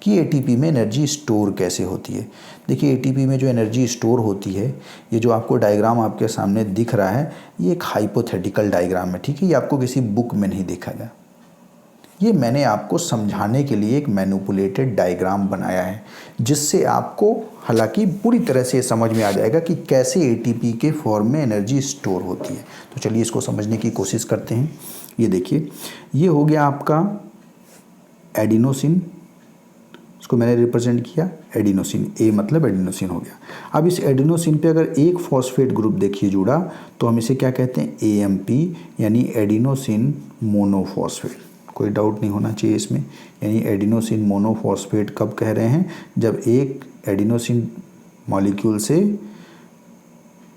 कि एटीपी में एनर्जी स्टोर कैसे होती है। देखिए एटीपी में जो एनर्जी स्टोर होती है, ये जो आपको डायग्राम आपके सामने दिख रहा है, ये एक हाइपोथेटिकल डायग्राम है, ठीक है। ये आपको किसी बुक में नहीं दिखागा, ये मैंने आपको समझाने के लिए एक मैनिपुलेटेड डायग्राम बनाया है, जिससे आपको हालांकि पूरी तरह से समझ में आ जाएगा कि कैसे एटीपी के फॉर्म में एनर्जी स्टोर होती है। तो चलिए इसको समझने की कोशिश करते हैं। ये देखिए, ये हो गया आपका एडिनोसिन, इसको मैंने रिप्रेजेंट किया एडिनोसिन, ए मतलब एडिनोसिन हो गया। अब इस एडिनोसिन पे अगर एक फॉस्फेट ग्रुप देखिए जुड़ा, तो हम इसे क्या कहते हैं, एएमपी, यानी एडिनोसिन मोनोफॉस्फेट। कोई डाउट नहीं होना चाहिए इसमें, यानी एडिनोसिन मोनोफॉस्फेट कब कह रहे हैं, जब एक एडिनोसिन मॉलिक्यूल से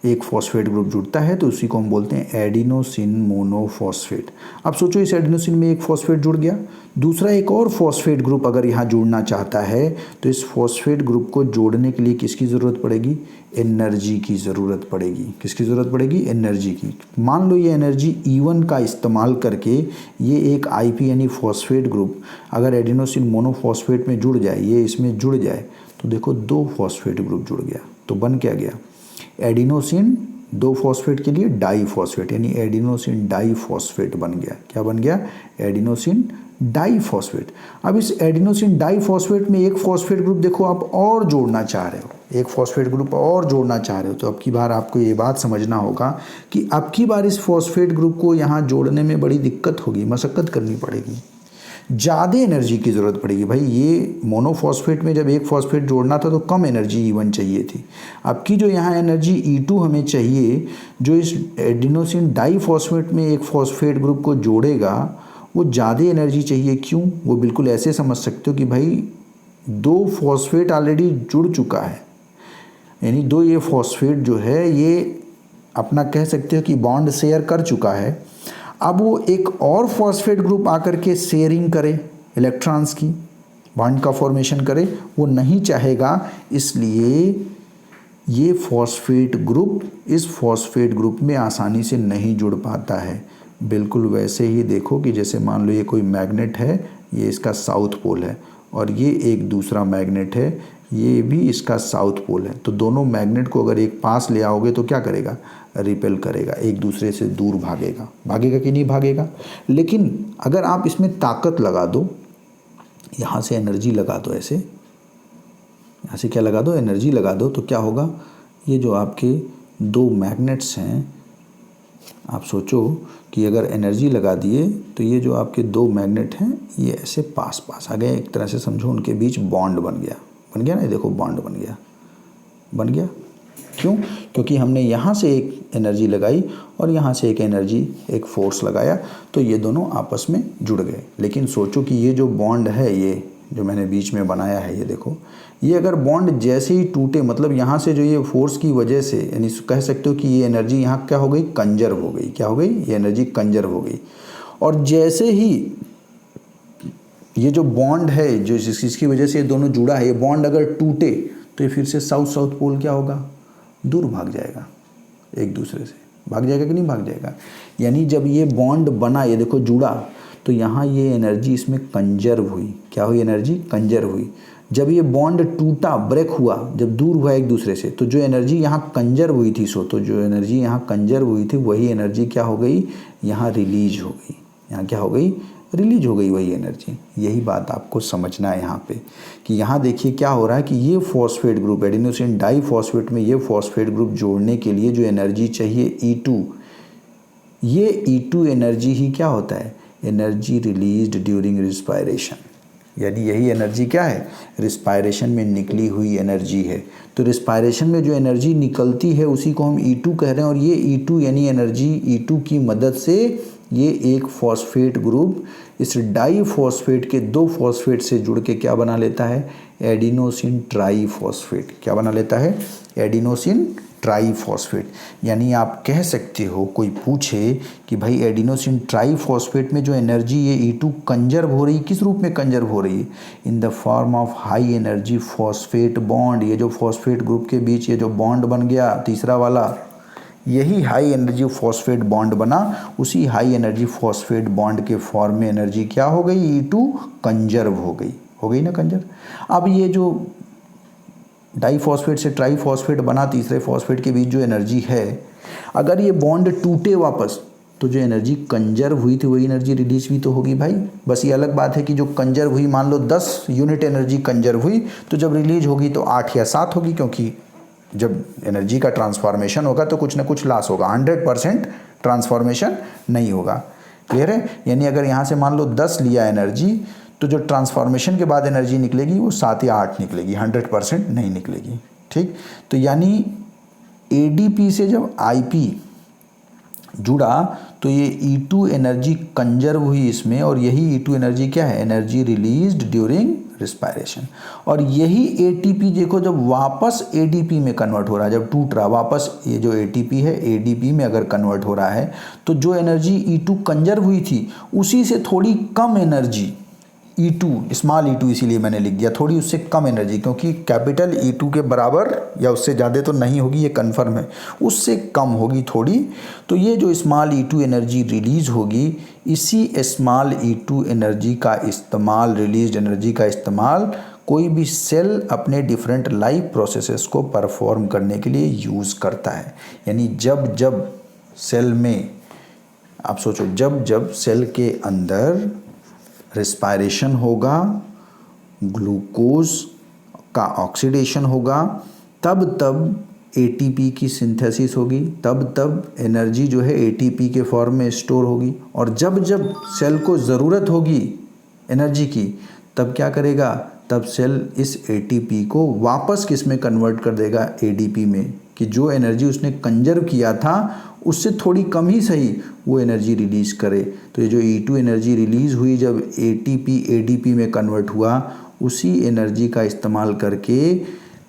एक फॉस्फेट ग्रुप जुड़ता है तो उसी को हम बोलते हैं एडिनोसिन मोनोफॉस्फेट। अब सोचो इस एडिनोसिन में एक फॉस्फेट जुड़ गया, दूसरा एक और फॉस्फेट ग्रुप अगर यहाँ जुड़ना चाहता है, तो इस फॉस्फेट ग्रुप को जोड़ने के लिए किसकी ज़रूरत पड़ेगी, एनर्जी की ज़रूरत पड़ेगी। किसकी ज़रूरत पड़ेगी, एनर्जी की। मान लो ये एनर्जी E1 का इस्तेमाल करके ये एक IP यानी फॉस्फेट ग्रुप अगर एडिनोसिन मोनोफॉस्फेट में जुड़ जाए, ये इसमें जुड़ जाए, तो देखो दो फॉस्फेट ग्रुप जुड़ गया, तो बन क्या गया, एडिनोसिन दो फॉस्फेट के लिए डाइफॉस्फेट, यानी एडिनोसिन डाइफॉस्फेट बन गया। क्या बन गया, एडिनोसिन डाइफॉस्फेट। अब इस एडिनोसिन डाइफॉस्फेट में एक फॉस्फेट ग्रुप देखो आप और जोड़ना चाह रहे हो, एक फॉस्फेट ग्रुप और जोड़ना चाह रहे हो, तो अब की बार आपको ये बात समझना होगा कि अब की बार इस फॉस्फेट ग्रुप को यहाँ जोड़ने में बड़ी दिक्कत होगी, मशक्कत करनी पड़ेगी, ज़्यादा एनर्जी की ज़रूरत पड़ेगी। भाई ये मोनोफॉस्फेट में जब एक फॉस्फेट जोड़ना था तो कम एनर्जी E1 चाहिए थी, अब की जो यहाँ एनर्जी E2 हमें चाहिए, जो इस एडिनोसिन डाइफॉस्फेट में एक फॉस्फेट ग्रुप को जोड़ेगा, वो ज़्यादा एनर्जी चाहिए। क्यों, वो बिल्कुल ऐसे समझ सकते हो कि भाई दो फॉस्फेट ऑलरेडी जुड़ चुका है, यानी दो ये फॉस्फेट जो है ये अपना कह सकते हो कि बॉन्ड शेयर कर चुका है। अब वो एक और फॉस्फेट ग्रुप आकर के शेयरिंग करे इलेक्ट्रॉन्स की, बॉन्ड का फॉर्मेशन करे, वो नहीं चाहेगा, इसलिए ये फॉस्फेट ग्रुप इस फॉस्फेट ग्रुप में आसानी से नहीं जुड़ पाता है। बिल्कुल वैसे ही देखो कि जैसे मान लो ये कोई मैग्नेट है, ये इसका साउथ पोल है, और ये एक दूसरा मैग्नेट है, ये भी इसका साउथ पोल है, तो दोनों मैग्नेट को अगर एक पास ले आओगे तो क्या करेगा, रिपेल करेगा, एक दूसरे से दूर भागेगा। भागेगा कि नहीं भागेगा। लेकिन अगर आप इसमें ताकत लगा दो, यहाँ से एनर्जी लगा दो, ऐसे यहाँ से क्या लगा दो, एनर्जी लगा दो, तो क्या होगा, ये जो आपके दो मैग्नेट्स हैं, आप सोचो कि अगर एनर्जी लगा दिए तो ये जो आपके दो मैग्नेट हैं ये ऐसे पास पास आ गए, एक तरह से समझो उनके बीच बॉन्ड बन गया ना, देखो बॉन्ड बन गया। क्यों, क्योंकि हमने यहाँ से एक एनर्जी लगाई और यहाँ से एक एनर्जी, एक फोर्स लगाया, तो ये दोनों आपस में जुड़ गए। लेकिन सोचो कि ये जो बॉन्ड है, ये जो मैंने बीच में बनाया है, ये देखो, ये अगर बॉन्ड जैसे ही टूटे, मतलब यहाँ से जो ये फोर्स की वजह से, यानी कह सकते हो कि ये एनर्जी यहाँ क्या हो गई, कंजर्व हो गई। क्या हो गई, ये एनर्जी कंजर्व हो गई। और जैसे ही ये जो बॉन्ड है, जो जिसकी वजह से ये दोनों जुड़ा है, ये बॉन्ड अगर टूटे तो ये फिर से साउथ पोल क्या होगा, दूर भाग जाएगा, एक दूसरे से भाग जाएगा कि नहीं भाग जाएगा। यानी जब ये बॉन्ड बना, ये देखो जुड़ा, तो यहाँ ये एनर्जी इसमें कंजर्व हुई। क्या हुई, एनर्जी कंजर्व हुई। जब ये बॉन्ड टूटा, ब्रेक हुआ, जब दूर हुआ एक दूसरे से, तो जो एनर्जी यहाँ कंजर्व हुई थी, तो जो एनर्जी यहाँ कंजर्व हुई थी, वही एनर्जी क्या हो गई, यहाँ रिलीज हो गई। यहाँ क्या हो गई, रिलीज हो गई वही एनर्जी। यही बात आपको समझना है यहाँ पे, कि यहाँ देखिए क्या हो रहा है कि ये फॉस्फेट ग्रुप, एडिनोसिन डाइफॉस्फेट में ये फॉस्फेट ग्रुप जोड़ने के लिए जो एनर्जी चाहिए E2, ये E2 एनर्जी ही क्या होता है, एनर्जी रिलीज्ड ड्यूरिंग रिस्पायरेशन। यानी यही एनर्जी क्या है, रिस्पायरेशन में निकली हुई एनर्जी है। तो रिस्पायरेशन में जो एनर्जी निकलती है उसी को हम E2 कह रहे हैं, और ये E2 यानी एनर्जी E2 की मदद से ये एक फॉस्फेट ग्रुप इस डाईफॉस्फेट के 2 फॉस्फेट से जुड़ के क्या बना लेता है, एडिनोसिन ट्राईफॉस्फेट। क्या बना लेता है, एडिनोसिन ट्राईफॉस्फेट। यानी आप कह सकते हो, कोई पूछे कि भाई एडिनोसिन ट्राईफॉस्फेट में जो एनर्जी ये E2 कंजर्व हो रही, किस रूप में कंजर्व हो रही है, इन the form of high energy phosphate bond. ये जो फॉस्फेट ग्रुप के बीच ये जो बॉन्ड बन गया तीसरा वाला, यही हाई एनर्जी फॉस्फेट बॉन्ड बना, उसी हाई एनर्जी फॉस्फेट बॉन्ड के फॉर्म में एनर्जी क्या हो गई, E2 कंजर्व हो गई ना कंजर्व। अब ये जो डाईफॉस्फेट से ट्राईफॉस्फेट बना, तीसरे फॉस्फेट के बीच जो एनर्जी है, अगर ये बॉन्ड टूटे वापस तो जो एनर्जी कंजर्व हुई थी वही एनर्जी रिलीज भी तो होगी भाई। बस ये अलग बात है कि जो कंजर्व हुई, मान लो 10 यूनिट एनर्जी कंजर्व हुई, तो जब रिलीज होगी तो 8 या 7 होगी, क्योंकि जब एनर्जी का ट्रांसफॉर्मेशन होगा तो कुछ ना कुछ लॉस होगा, 100% ट्रांसफॉर्मेशन नहीं होगा। क्लियर है। यानी अगर यहाँ से मान लो 10 लिया एनर्जी, तो जो ट्रांसफॉर्मेशन के बाद एनर्जी निकलेगी वो 7 या 8 निकलेगी, 100% नहीं निकलेगी। ठीक। तो यानी ADP से जब IP जुड़ा तो ये E2 एनर्जी कंजर्व हुई इसमें, और यही E2 एनर्जी क्या है, एनर्जी रिलीज्ड ड्यूरिंग रिस्पायरेशन। और यही ATP देखो जब वापस ADP में कन्वर्ट हो रहा है, जब टूट रहा वापस ये जो ATP है ADP में अगर कन्वर्ट हो रहा है, तो जो एनर्जी E2 कंजर्व हुई थी उसी से थोड़ी कम एनर्जी E2, स्मॉल E2 इसीलिए मैंने लिख दिया, थोड़ी उससे कम एनर्जी, क्योंकि कैपिटल E2 के बराबर या उससे ज़्यादा तो नहीं होगी, ये कन्फर्म है, उससे कम होगी थोड़ी। तो ये जो स्मॉल E2 एनर्जी रिलीज होगी, इसी स्मॉल E2 एनर्जी का इस्तेमाल, रिलीज एनर्जी का इस्तेमाल कोई भी सेल अपने डिफरेंट लाइफ प्रोसेसेस को परफॉर्म करने के लिए यूज़ करता है। यानी जब जब सेल में, आप सोचो, जब जब सेल के अंदर रिस्पायरेशन होगा, ग्लूकोज का ऑक्सीडेशन होगा, तब तब ATP की सिंथेसिस होगी, तब तब एनर्जी जो है ATP के फॉर्म में स्टोर होगी। और जब जब सेल को ज़रूरत होगी एनर्जी की, तब क्या करेगा, तब सेल इस ATP को वापस किस में कन्वर्ट कर देगा, ADP में, कि जो एनर्जी उसने कंजर्व किया था उससे थोड़ी कम ही सही वो एनर्जी रिलीज़ करे। तो ये जो E2 एनर्जी रिलीज़ हुई जब ATP ADP में कन्वर्ट हुआ, उसी एनर्जी का इस्तेमाल करके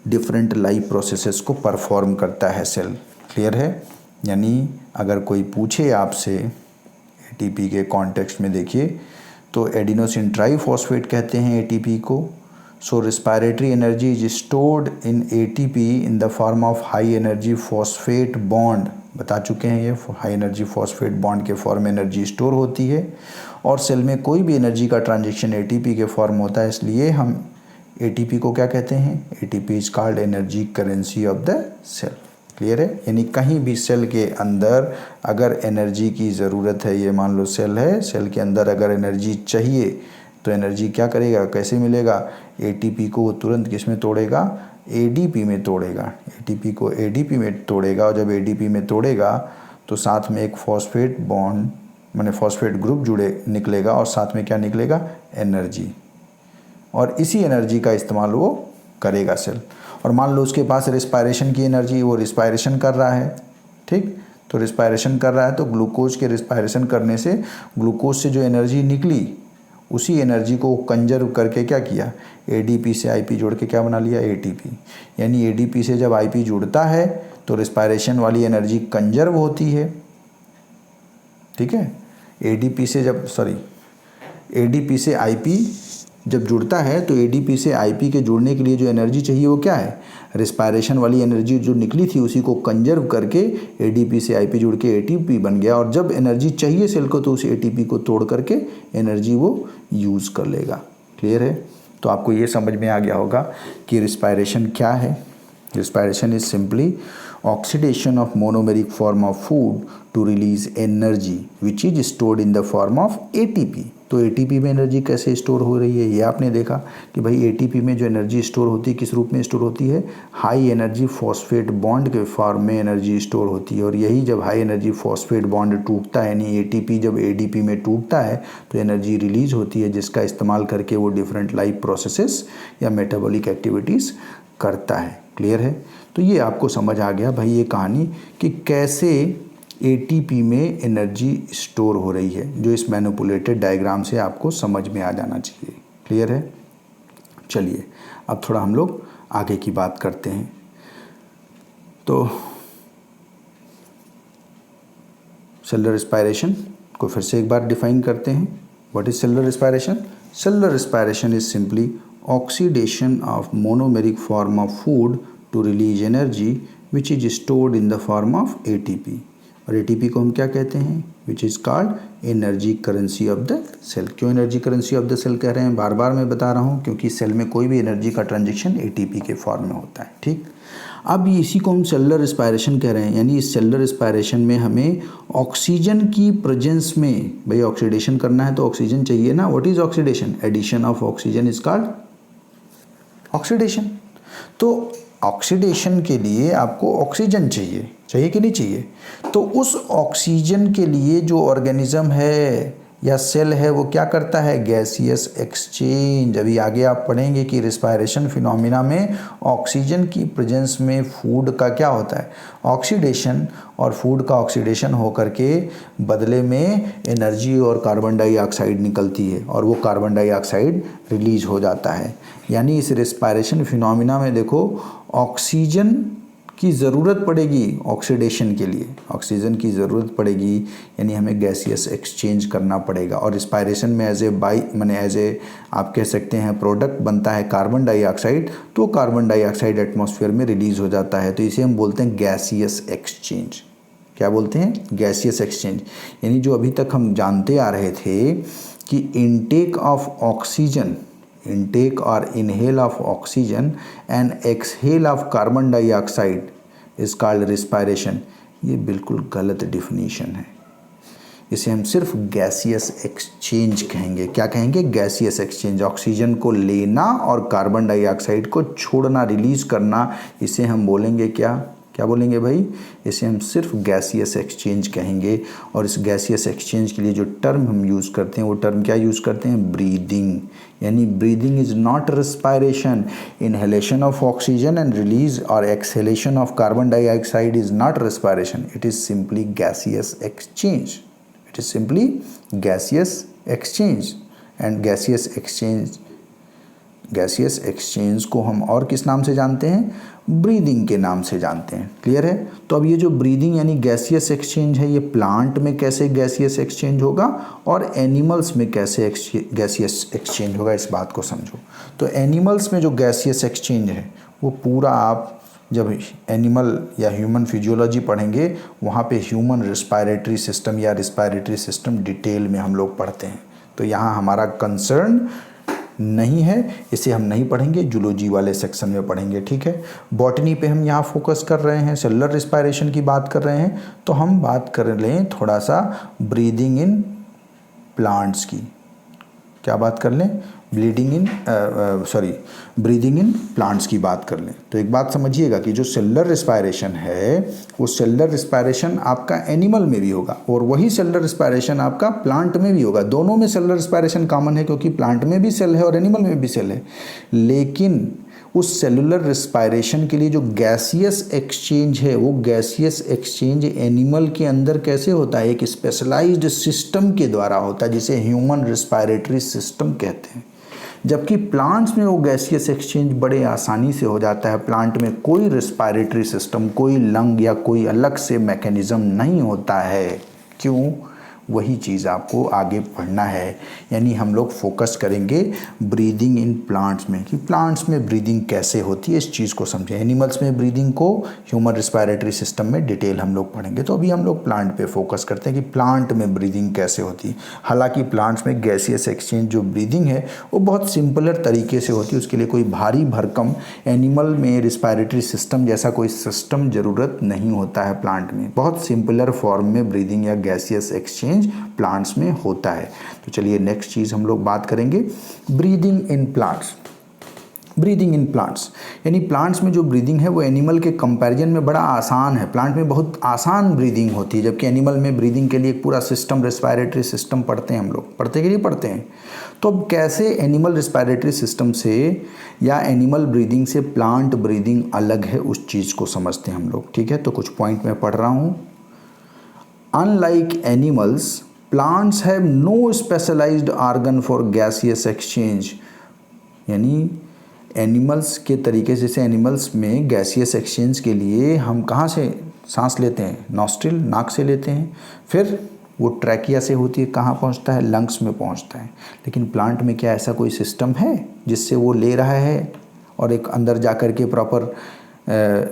डिफरेंट लाइफ प्रोसेसेस को परफॉर्म करता है सेल। क्लियर है। यानी अगर कोई पूछे आपसे ATP के कॉन्टेक्स्ट में, देखिए, तो एडिनोसिन ट्राईफॉस्फेट कहते हैं ATP को। So respiratory energy is stored in ATP in the form of high energy phosphate bond, बता चुके हैं ये, हाई एनर्जी फॉस्फेट बॉन्ड के फॉर्म में एनर्जी स्टोर होती है। और सेल में कोई भी एनर्जी का ट्रांजेक्शन ATP के फॉर्म होता है, इसलिए हम ATP को क्या कहते हैं, ATP is called energy currency of the cell. Clear है। यानी कहीं भी सेल के अंदर अगर एनर्जी की ज़रूरत है, ये मान लो सेल है, सेल के अंदर अगर एनर्जी चाहिए तो एनर्जी क्या करेगा, कैसे मिलेगा, ATP को वो तुरंत किस में तोड़ेगा, ADP में तोड़ेगा। ATP को ADP में तोड़ेगा, और जब ADP में तोड़ेगा तो साथ में एक फॉस्फेट बॉन्ड, माने फॉस्फेट ग्रुप जुड़े निकलेगा, और साथ में क्या निकलेगा, एनर्जी। और इसी एनर्जी का इस्तेमाल वो करेगा सेल। और मान लो उसके पास रिस्पायरेशन की एनर्जी, वो रिस्पायरेशन कर रहा है, ठीक, तो रिस्पायरेशन कर रहा है, तो ग्लूकोज के रिस्पायरेशन करने से ग्लूकोज से जो एनर्जी निकली, उसी एनर्जी को कंजर्व करके क्या किया, ADP से IP जोड़ के क्या बना लिया, ATP। यानी ADP से जब IP जुड़ता है तो रिस्पायरेशन वाली एनर्जी कंजर्व होती है। ठीक है। ADP से IP जब जुड़ता है तो ADP से IP के जुड़ने के लिए जो एनर्जी चाहिए वो क्या है, रिस्पायरेशन वाली एनर्जी जो निकली थी उसी को कंजर्व करके ADP से IP जुड़ के ATP बन गया। और जब एनर्जी चाहिए सेल को तो उस ATP को तोड़ करके एनर्जी वो यूज़ कर लेगा। क्लियर है। तो आपको ये समझ में आ गया होगा कि रिस्पायरेशन क्या है। Respiration is simply oxidation of monomeric form of food to release energy which is stored in the form of ATP। तो एटीपी में एनर्जी कैसे स्टोर हो रही है ये आपने देखा कि भाई एटीपी में जो एनर्जी स्टोर होती है किस रूप में स्टोर होती है, हाई एनर्जी फॉस्फेट बॉन्ड के फॉर्म में एनर्जी स्टोर होती है। और यही जब हाई एनर्जी फॉस्फेट बॉन्ड टूटता है, यानी एटीपी जब एडीपी में टूटता है तो एनर्जी रिलीज होती है, जिसका इस्तेमाल करके वो डिफरेंट लाइफ प्रोसेसेस या मेटाबॉलिक एक्टिविटीज़ करता है। क्लियर है? तो ये आपको समझ आ गया भाई ये कहानी कि कैसे एटीपी में एनर्जी स्टोर हो रही है, जो इस मैनिपुलेटेड डायग्राम से आपको समझ में आ जाना चाहिए। क्लियर है? चलिए अब थोड़ा हम लोग आगे की बात करते हैं। तो सेलुलर रेस्पिरेशन को फिर से एक बार डिफाइन करते हैं। What is cellular respiration? Cellular respiration is simply oxidation of monomeric form of food to release energy which is stored in the form of ATP. और एटीपी को हम क्या कहते हैं? Which is called energy currency of the cell. क्यों energy currency of the cell कह रहे हैं? बार बार मैं बता रहा हूँ क्योंकि सेल में कोई भी एनर्जी का ट्रांजेक्शन एटीपी के फॉर्म में होता है। ठीक, अब इसी को हम सेलुलर रेस्पिरेशन कह रहे हैं, यानी इस सेलुलर रेस्पिरेशन में हमें ऑक्सीजन की प्रेजेंस में, भाई ऑक्सीडेशन करना है तो ऑक्सीजन चाहिए ना। What is oxidation? Addition of oxygen is called oxidation. तो ऑक्सीडेशन के लिए आपको ऑक्सीजन चाहिए, चाहिए कि नहीं चाहिए? तो उस ऑक्सीजन के लिए जो ऑर्गेनिज्म है या सेल है वो क्या करता है? Gaseous exchange. अभी आगे आप पढ़ेंगे कि रिस्पायरेशन फिनोमिना में ऑक्सीजन की प्रेजेंस में फूड का क्या होता है? ऑक्सीडेशन। और फूड का ऑक्सीडेशन होकर के बदले में एनर्जी और कार्बन डाइऑक्साइड निकलती है और वो कार्बन डाइऑक्साइड रिलीज हो जाता है। यानी इस रिस्पायरेशन फिनोमिना में देखो ऑक्सीजन की ज़रूरत पड़ेगी ऑक्सीडेशन के लिए, ऑक्सीजन की ज़रूरत पड़ेगी, यानी हमें गैसियस एक्सचेंज करना पड़ेगा। और रिस्पायरेशन में एज ए आप कह सकते हैं प्रोडक्ट बनता है कार्बन डाइऑक्साइड, तो कार्बन डाइऑक्साइड एटमॉस्फेयर में रिलीज़ हो जाता है, तो इसे हम बोलते हैं गैसियस एक्सचेंज। क्या बोलते हैं? Gaseous exchange. यानी जो अभी तक हम जानते आ रहे थे कि intake of oxygen, intake or inhale of oxygen and exhale of carbon dioxide is called respiration, ये बिल्कुल गलत डिफिनीशन है। इसे हम सिर्फ गैसियस एक्सचेंज कहेंगे। क्या कहेंगे? Gaseous exchange. ऑक्सीजन को लेना और कार्बन डाइऑक्साइड को छोड़ना, रिलीज करना, इसे हम बोलेंगे क्या बोलेंगे भाई? इसे हम सिर्फ गैसियस एक्सचेंज कहेंगे। और इस गैसियस एक्सचेंज के लिए जो टर्म हम यूज़ करते हैं वो टर्म क्या यूज़ करते हैं? ब्रीदिंग। यानी breathing is not respiration. Inhalation of oxygen and release और exhalation of carbon dioxide is not respiration, it is simply gaseous exchange. It is simply gaseous exchange. And gaseous exchange को हम और किस नाम से जानते हैं? ब्रीदिंग के नाम से जानते हैं। क्लियर है? तो अब ये जो ब्रीदिंग यानी गैसियस एक्सचेंज है, ये प्लांट में कैसे गैसियस एक्सचेंज होगा और एनिमल्स में कैसे गैसियस एक्सचेंज होगा, इस बात को समझो। तो एनिमल्स में जो गैसियस एक्सचेंज है वो पूरा आप जब एनिमल या ह्यूमन फिजियोलॉजी पढ़ेंगे वहाँ पे ह्यूमन रिस्पायरेटरी सिस्टम या रिस्पायरेटरी सिस्टम डिटेल में हम लोग पढ़ते हैं। तो यहाँ हमारा कंसर्न नहीं है, इसे हम नहीं पढ़ेंगे, जूलॉजी वाले सेक्शन में पढ़ेंगे। ठीक है? बॉटनी पे हम यहाँ फोकस कर रहे हैं, सेलुलर रिस्पायरेशन की बात कर रहे हैं, तो हम बात कर लें थोड़ा सा ब्रीदिंग इन प्लांट्स की। क्या बात कर लें? ब्रीदिंग इन प्लांट्स की बात कर लें। तो एक बात समझिएगा कि जो सेलुलर रिस्पायरेशन है वो सेलुलर रिस्पायरेशन आपका एनिमल में भी होगा और वही सेलुलर रिस्पायरेशन आपका प्लांट में भी होगा। दोनों में सेलुलर रिस्पायरेशन कॉमन है क्योंकि प्लांट में भी सेल है और एनिमल में भी सेल है। लेकिन उस सेलुलर रिस्पायरेशन के लिए जो गैसियस एक्सचेंज है वो गैसियस एक्सचेंज एनिमल के अंदर कैसे होता है? एक स्पेशलाइज्ड सिस्टम के द्वारा होता है जिसे ह्यूमन रिस्पायरेटरी सिस्टम कहते हैं। जबकि प्लांट्स में वो गैसियस एक्सचेंज बड़े आसानी से हो जाता है। प्लांट में कोई रिस्पायरेटरी सिस्टम, कोई लंग या कोई अलग से मैकेनिज्म नहीं होता है। क्यों? वही चीज़ आपको आगे पढ़ना है। यानी हम लोग फोकस करेंगे ब्रीदिंग इन प्लांट्स में कि प्लांट्स में ब्रीदिंग कैसे होती है, इस चीज़ को समझें। एनिमल्स में ब्रीदिंग को ह्यूमन रिस्पायरेटरी सिस्टम में डिटेल हम लोग पढ़ेंगे। तो अभी हम लोग प्लांट पे फोकस करते हैं कि प्लांट में ब्रीदिंग कैसे होती है। हालांकि प्लांट्स में गैसियस एक्सचेंज जो ब्रीदिंग है वो बहुत सिंपलर तरीके से होती है, उसके लिए कोई भारी भरकम एनिमल में रिस्पायरेटरी सिस्टम जैसा कोई सिस्टम ज़रूरत नहीं होता है। प्लांट में बहुत सिंपलर फॉर्म में ब्रीदिंग या गैसियस एक्सचेंज एक्सचेंज प्लांट्स में होता है। तो चलिए नेक्स्ट चीज़ हम लोग बात करेंगे, breathing in plants. Breathing in plants यानी प्लांट्स में जो ब्रीदिंग है वो एनिमल के कंपैरिजन में बड़ा आसान है। प्लांट में बहुत आसान ब्रीदिंग होती है, जबकि एनिमल में ब्रीदिंग के लिए एक पूरा सिस्टम, रेस्पिरेटरी सिस्टम पढ़ते हैं हम लोग, पढ़ते के लिए पढ़ते हैं। तो अब कैसे एनिमल रेस्पिरेटरी सिस्टम से या एनिमल ब्रीदिंग से प्लांट ब्रीदिंग अलग है, उस चीज़ को समझते हैं हम लोग। ठीक है, तो कुछ पॉइंट मैं पढ़ रहा हूँ। Unlike animals, plants have no specialised organ for gaseous exchange. यानी एनिमल्स के तरीके से, जैसे एनिमल्स में गैसियस एक्सचेंज के लिए हम कहाँ से सांस लेते हैं, नॉस्ट्रिल, नाक से लेते हैं, फिर वो ट्रैकिया से होती है, कहाँ पहुँचता है, लंग्स में पहुँचता है। लेकिन प्लांट में क्या ऐसा कोई सिस्टम है जिससे वो ले रहा है और एक अंदर जा कर के प्रॉपर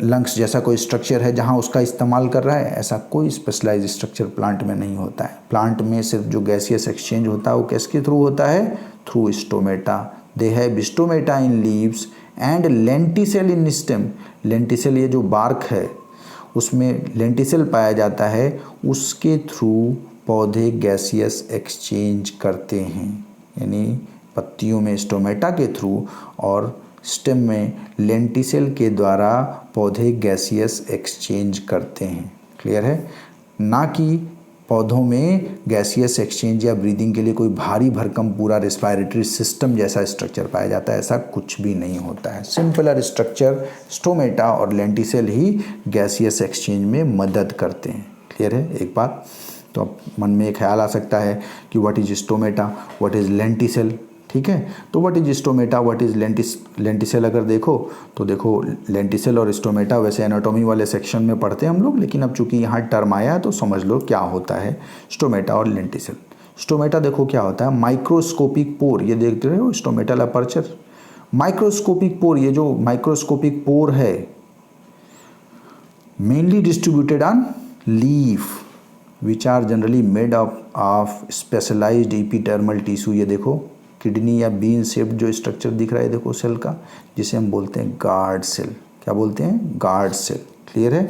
लंग्स जैसा कोई स्ट्रक्चर है जहाँ उसका इस्तेमाल कर रहा है? ऐसा कोई स्पेशलाइज स्ट्रक्चर प्लांट में नहीं होता है। प्लांट में सिर्फ जो गैसियस एक्सचेंज होता है वो किसके थ्रू होता है? Through stomata. They have stomata in leaves and lenticel in stem. Lenticel ये जो बार्क है उसमें लेंटिसेल पाया जाता है, उसके थ्रू पौधे गैसियस एक्सचेंज करते हैं। यानी पत्तियों में स्टोमेटा के थ्रू और स्टेम में लेंटिसेल के द्वारा पौधे गैसियस एक्सचेंज करते हैं। क्लियर है? ना कि पौधों में गैसियस एक्सचेंज या ब्रीदिंग के लिए कोई भारी भरकम पूरा रेस्पिरेटरी सिस्टम जैसा स्ट्रक्चर पाया जाता है, ऐसा कुछ भी नहीं होता है। सिंपलर स्ट्रक्चर स्टोमेटा और लेंटिसेल ही गैसियस एक्सचेंज में मदद करते हैं। क्लियर है? एक बात तो अब मन में एक ख्याल आ सकता है कि what is stomata, what is lenticel. ठीक है, तो what is stomata, what is lenticel अगर देखो तो देखो लेंटिसेल और स्टोमेटा वैसे एनाटॉमी वाले सेक्शन में पढ़ते हैं हम लोग, लेकिन अब चूंकि यहाँ टर्म आया है तो समझ लो क्या होता है स्टोमेटा और लेंटिसेल। स्टोमेटा देखो क्या होता है, माइक्रोस्कोपिक पोर, ये देख रहे हो स्टोमेटल अपर्चर। माइक्रोस्कोपिक पोर, ये जो माइक्रोस्कोपिक पोर है mainly distributed on leaf which are generally made up of specialised epidermal tissue. ये देखो किडनी या बीन शेप्ड जो स्ट्रक्चर दिख रहा है देखो सेल का, जिसे हम बोलते हैं गार्ड सेल। क्या बोलते हैं? Guard cell. क्लियर है?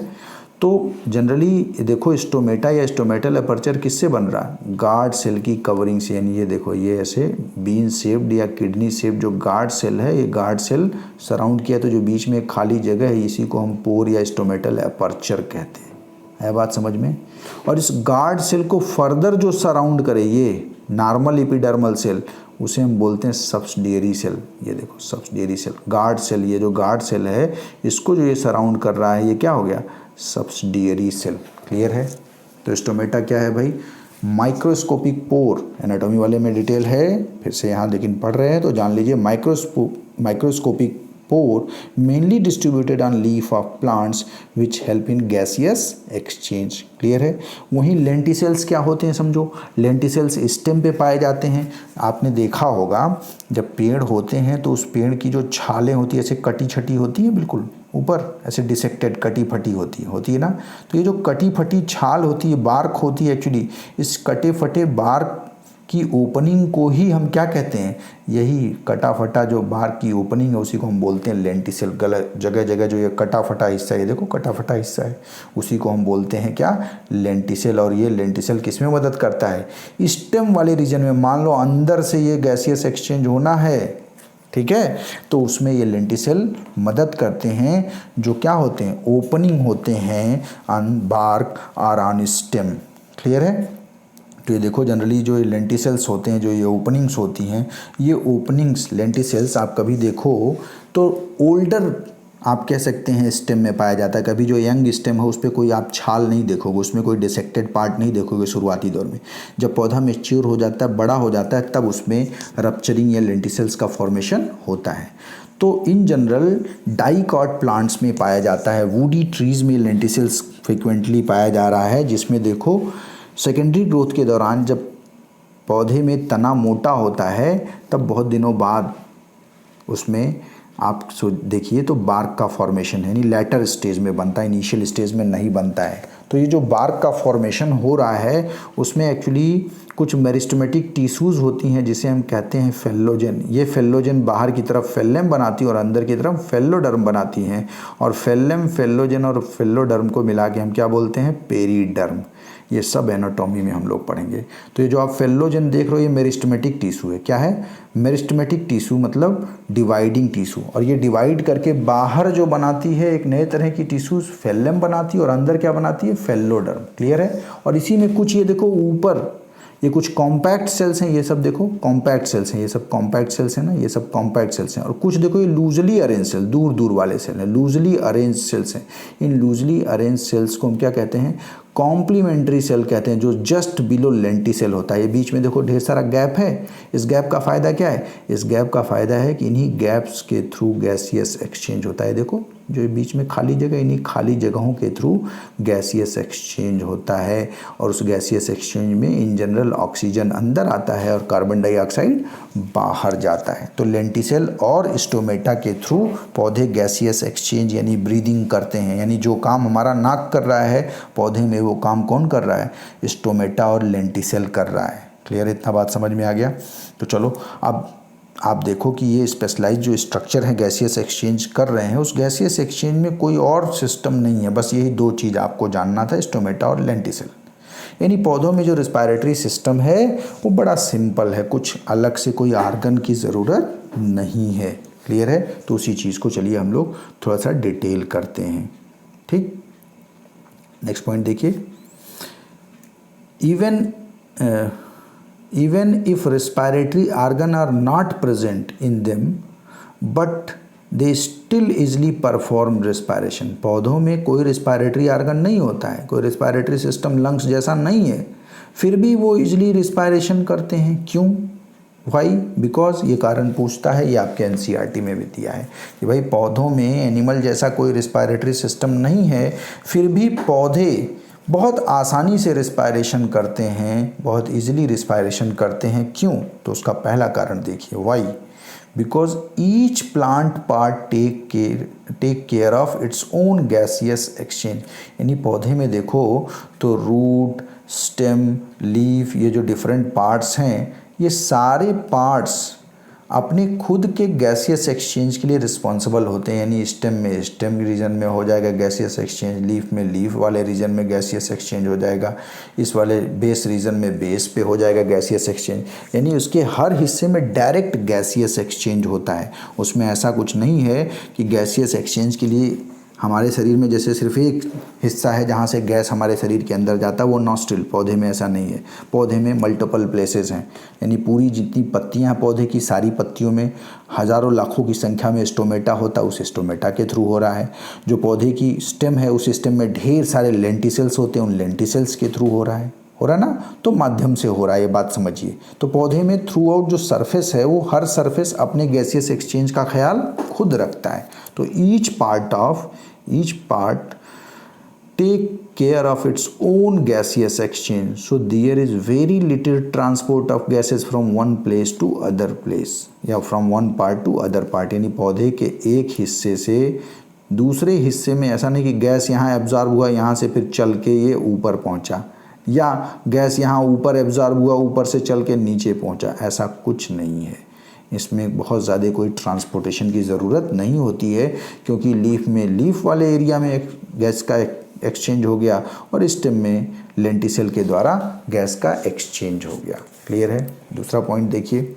तो जनरली देखो स्टोमेटा या स्टोमेटल अपर्चर किससे बन रहा है? गार्ड सेल की कवरिंग से। यानी ये देखो ये ऐसे बीन शेप्ड या किडनी शेप्ड जो गार्ड सेल है, ये गार्ड सेल सराउंड किया तो जो बीच में खाली जगह है इसी को हम पोर या स्टोमेटल अपर्चर कहते हैं। है बात समझ में? और इस गार्ड सेल को फर्दर जो सराउंड करे ये नॉर्मल एपिडर्मल सेल, उसे हम बोलते हैं सब्सिडियरी सेल। ये देखो सब्सिडियरी सेल, गार्ड सेल, ये जो गार्ड सेल है इसको जो ये सराउंड कर रहा है ये क्या हो गया? Subsidiary cell. क्लियर है? तो स्टोमेटा क्या है भाई? माइक्रोस्कोपिक पोर। एनाटॉमी वाले में डिटेल है, फिर से यहाँ लेकिन पढ़ रहे हैं तो जान लीजिए। Microscopic pore mainly distributed on leaf of plants which help in gaseous exchange. Clear है? वहीं लेंटिसेल्स क्या होते हैं समझो। लेंटिसेल्स स्टेम पे पाए जाते हैं। आपने देखा होगा जब पेड़ होते हैं तो उस पेड़ की जो छालें होती है ऐसे कटी छटी होती है, बिल्कुल ऊपर ऐसे डिसेक्टेड कटी फटी होती है ना। तो ये जो कटी फटी छाल होती है, बार्क होती है एक्चुअली, इस कटे फटे बार्क की ओपनिंग को ही हम क्या कहते हैं? यही कटा फटा जो बार्क की ओपनिंग है उसी को हम बोलते हैं लेंटिसेल। गलत जगह जगह जो ये कटा फटा हिस्सा है, ये देखो कटा फटा हिस्सा है, उसी को हम बोलते हैं क्या? लेंटिसेल। और ये लेंटिसेल किस में मदद करता है? स्टेम वाले रीजन में। मान लो अंदर से ये गैसियस एक्सचेंज होना है, ठीक है, तो उसमें ये लेंटिसेल मदद करते हैं, जो क्या होते हैं? ओपनिंग होते हैं ऑन बार्क और ऑन स्टेम। क्लियर है? तो ये देखो जनरली जो लेंटिसेल्स होते हैं, जो ये ओपनिंग्स होती हैं, ये ओपनिंग्स लेंटिसेल्स आप कभी देखो तो ओल्डर आप कह सकते हैं स्टेम में पाया जाता है। कभी जो यंग स्टेम है उस पर कोई आप छाल नहीं देखोगे, उसमें कोई डिसेक्टेड पार्ट नहीं देखोगे शुरुआती दौर में। जब पौधा मैच्योर हो जाता है, बड़ा हो जाता है, तब उसमें रप्चरिंग या लेंटिसेल्स का फॉर्मेशन होता है। तो इन जनरल डाइकॉट प्लांट्स में पाया जाता है। वुडी ट्रीज में लेंटिसेल्स फ्रिक्वेंटली पाया जा रहा है, जिसमें देखो सेकेंडरी ग्रोथ के दौरान जब पौधे में तना मोटा होता है तब बहुत दिनों बाद उसमें आप देखिए तो बार्क का फॉर्मेशन है, यानी लेटर स्टेज में बनता है, इनिशियल स्टेज में नहीं बनता है। तो ये जो बार्क का फॉर्मेशन हो रहा है उसमें एक्चुअली कुछ मेरिस्टेमेटिक टिश्यूज़ होती हैं जिसे हम कहते हैं फेलोजन। ये फेलोजन बाहर की तरफ फेल्लेम बनाती है और अंदर की तरफ फेलोडर्म बनाती हैं, और फेल्लेम, फेलोजन और फेलोडर्म को मिला के हम क्या बोलते हैं, पेरीडर्म। ये सब एनाटॉमी में हम लोग पढ़ेंगे। तो ये जो आप फेलोजन देख रहे हो ये मेरिस्टेमेटिक टिश्यू है। क्या है? मेरिस्टेमेटिक टिश्यू मतलब डिवाइडिंग टिश्यू, और ये डिवाइड करके बाहर जो बनाती है एक नए तरह की टिश्यूज फेल्लेम बनाती है और अंदर क्या बनाती है, फेलोडर्म। क्लियर है? और इसी में कुछ ये देखो ऊपर ये कुछ कॉम्पैक्ट सेल्स हैं, ये सब देखो कॉम्पैक्ट सेल्स हैं, ये सब कॉम्पैक्ट सेल्स हैं ना, ये सब कॉम्पैक्ट सेल्स हैं। और कुछ देखो ये लूजली अरेंज सेल, दूर दूर वाले सेल हैं, लूजली अरेंज सेल्स हैं। इन लूजली अरेंज सेल्स को हम क्या कहते हैं, कॉम्प्लीमेंट्री सेल कहते हैं, जो जस्ट बिलो लेंटिसेल होता है। ये बीच में देखो ढेर सारा गैप है। इस गैप का फ़ायदा क्या है? इस गैप का फ़ायदा है कि इन्हीं गैप्स के थ्रू गैसियस एक्सचेंज होता है। देखो जो ये बीच में खाली जगह, इन्हीं खाली जगहों के थ्रू गैसियस एक्सचेंज होता है, और उस गैसियस एक्सचेंज में इन जनरल ऑक्सीजन अंदर आता है और कार्बन डाइऑक्साइड बाहर जाता है। तो लेंटिसेल और स्टोमेटा के थ्रू पौधे गैसियस एक्सचेंज यानी ब्रीदिंग करते हैं। यानी जो काम हमारा नाक कर रहा है पौधे में, वो काम कौन कर रहा है? स्टोमेटा और लेंटिसेल कर रहा है। क्लियर? इतना बात समझ में आ गया? तो चलो अब आप देखो कि ये स्पेशलाइज जो स्ट्रक्चर है गैसियस एक्सचेंज कर रहे हैं, उस गैसियस एक्सचेंज में कोई और सिस्टम नहीं है। बस यही दो चीज़ आपको जानना था, स्टोमेटा और लेंटिसेल। यानी पौधों में जो रिस्पायरेटरी सिस्टम है वो बड़ा सिंपल है, कुछ अलग से कोई आर्गन की ज़रूरत नहीं है। क्लियर है? तो उसी चीज़ को चलिए हम लोग थोड़ा सा डिटेल करते हैं। ठीक, नेक्स्ट पॉइंट देखिए। even if respiratory organ are not present in them but they still easily perform respiration। पौधों में कोई रिस्पायरेटरी आर्गन नहीं होता है, कोई रिस्पायरेटरी सिस्टम लंग्स जैसा नहीं है, फिर भी वो इजली रिस्पायरेशन करते हैं। क्यों? वाई? बिकॉज ये कारण पूछता है, ये आपके एनसीईआरटी में भी दिया है कि भाई पौधों में एनिमल जैसा कोई रिस्पायरेटरी सिस्टम नहीं है, फिर भी पौधे बहुत आसानी से रिस्पायरेशन करते हैं, बहुत इजीली रिस्पायरेशन करते हैं। क्यों? तो उसका पहला कारण देखिए, why? Because each plant part take care of its own gaseous exchange. यानी पौधे में देखो तो रूट, स्टेम, लीफ, ये जो डिफरेंट पार्ट्स हैं, ये सारे पार्ट्स अपने खुद के गैसियस एक्सचेंज के लिए रिस्पॉन्सिबल होते हैं। यानी स्टेम में स्टेम रीजन में हो जाएगा गैसियस एक्सचेंज, लीफ में लीफ वाले रीजन में गैसियस एक्सचेंज हो जाएगा, इस वाले बेस रीजन में बेस पे हो जाएगा गैसियस एक्सचेंज। यानी उसके हर हिस्से में डायरेक्ट गैसियस एक्सचेंज होता है। उसमें ऐसा कुछ नहीं है कि गैसियस एक्सचेंज के लिए हमारे शरीर में जैसे सिर्फ एक हिस्सा है जहाँ से गैस हमारे शरीर के अंदर जाता है, वो नॉस्ट्रिल। पौधे में ऐसा नहीं है। पौधे में मल्टीपल प्लेसेस हैं। यानी पूरी जितनी पत्तियाँ हैं पौधे की, सारी पत्तियों में हज़ारों लाखों की संख्या में स्टोमेटा होता है, उस स्टोमेटा के थ्रू हो रहा है। जो पौधे की स्टेम है, उस स्टेम में ढेर सारे लेंटिसेल्स होते हैं, उन लेंटिसेल्स के थ्रू हो रहा है ना, तो माध्यम से हो रहा है, ये बात समझिए। तो पौधे में थ्रू आउट जो सरफेस है, वो हर सरफेस अपने गैसियस एक्सचेंज का ख्याल खुद रखता है। तो each part take care of its own gaseous exchange, so there is very little transport of gases from one place to other place, या from one part to other part. यानी पौधे के एक हिस्से से दूसरे हिस्से में ऐसा नहीं कि गैस यहाँ एब्जॉर्ब हुआ, यहाँ से फिर चल के ये ऊपर पहुँचा, या गैस यहाँ ऊपर एब्जॉर्ब हुआ, ऊपर से चल के नीचे पहुँचा, ऐसा कुछ नहीं है। इसमें बहुत ज़्यादा कोई ट्रांसपोर्टेशन की ज़रूरत नहीं होती है, क्योंकि लीफ में लीफ वाले एरिया में गैस का एक्सचेंज हो गया और स्टेम में लेंटिसेल के द्वारा गैस का एक्सचेंज हो गया। क्लियर है? दूसरा पॉइंट देखिए,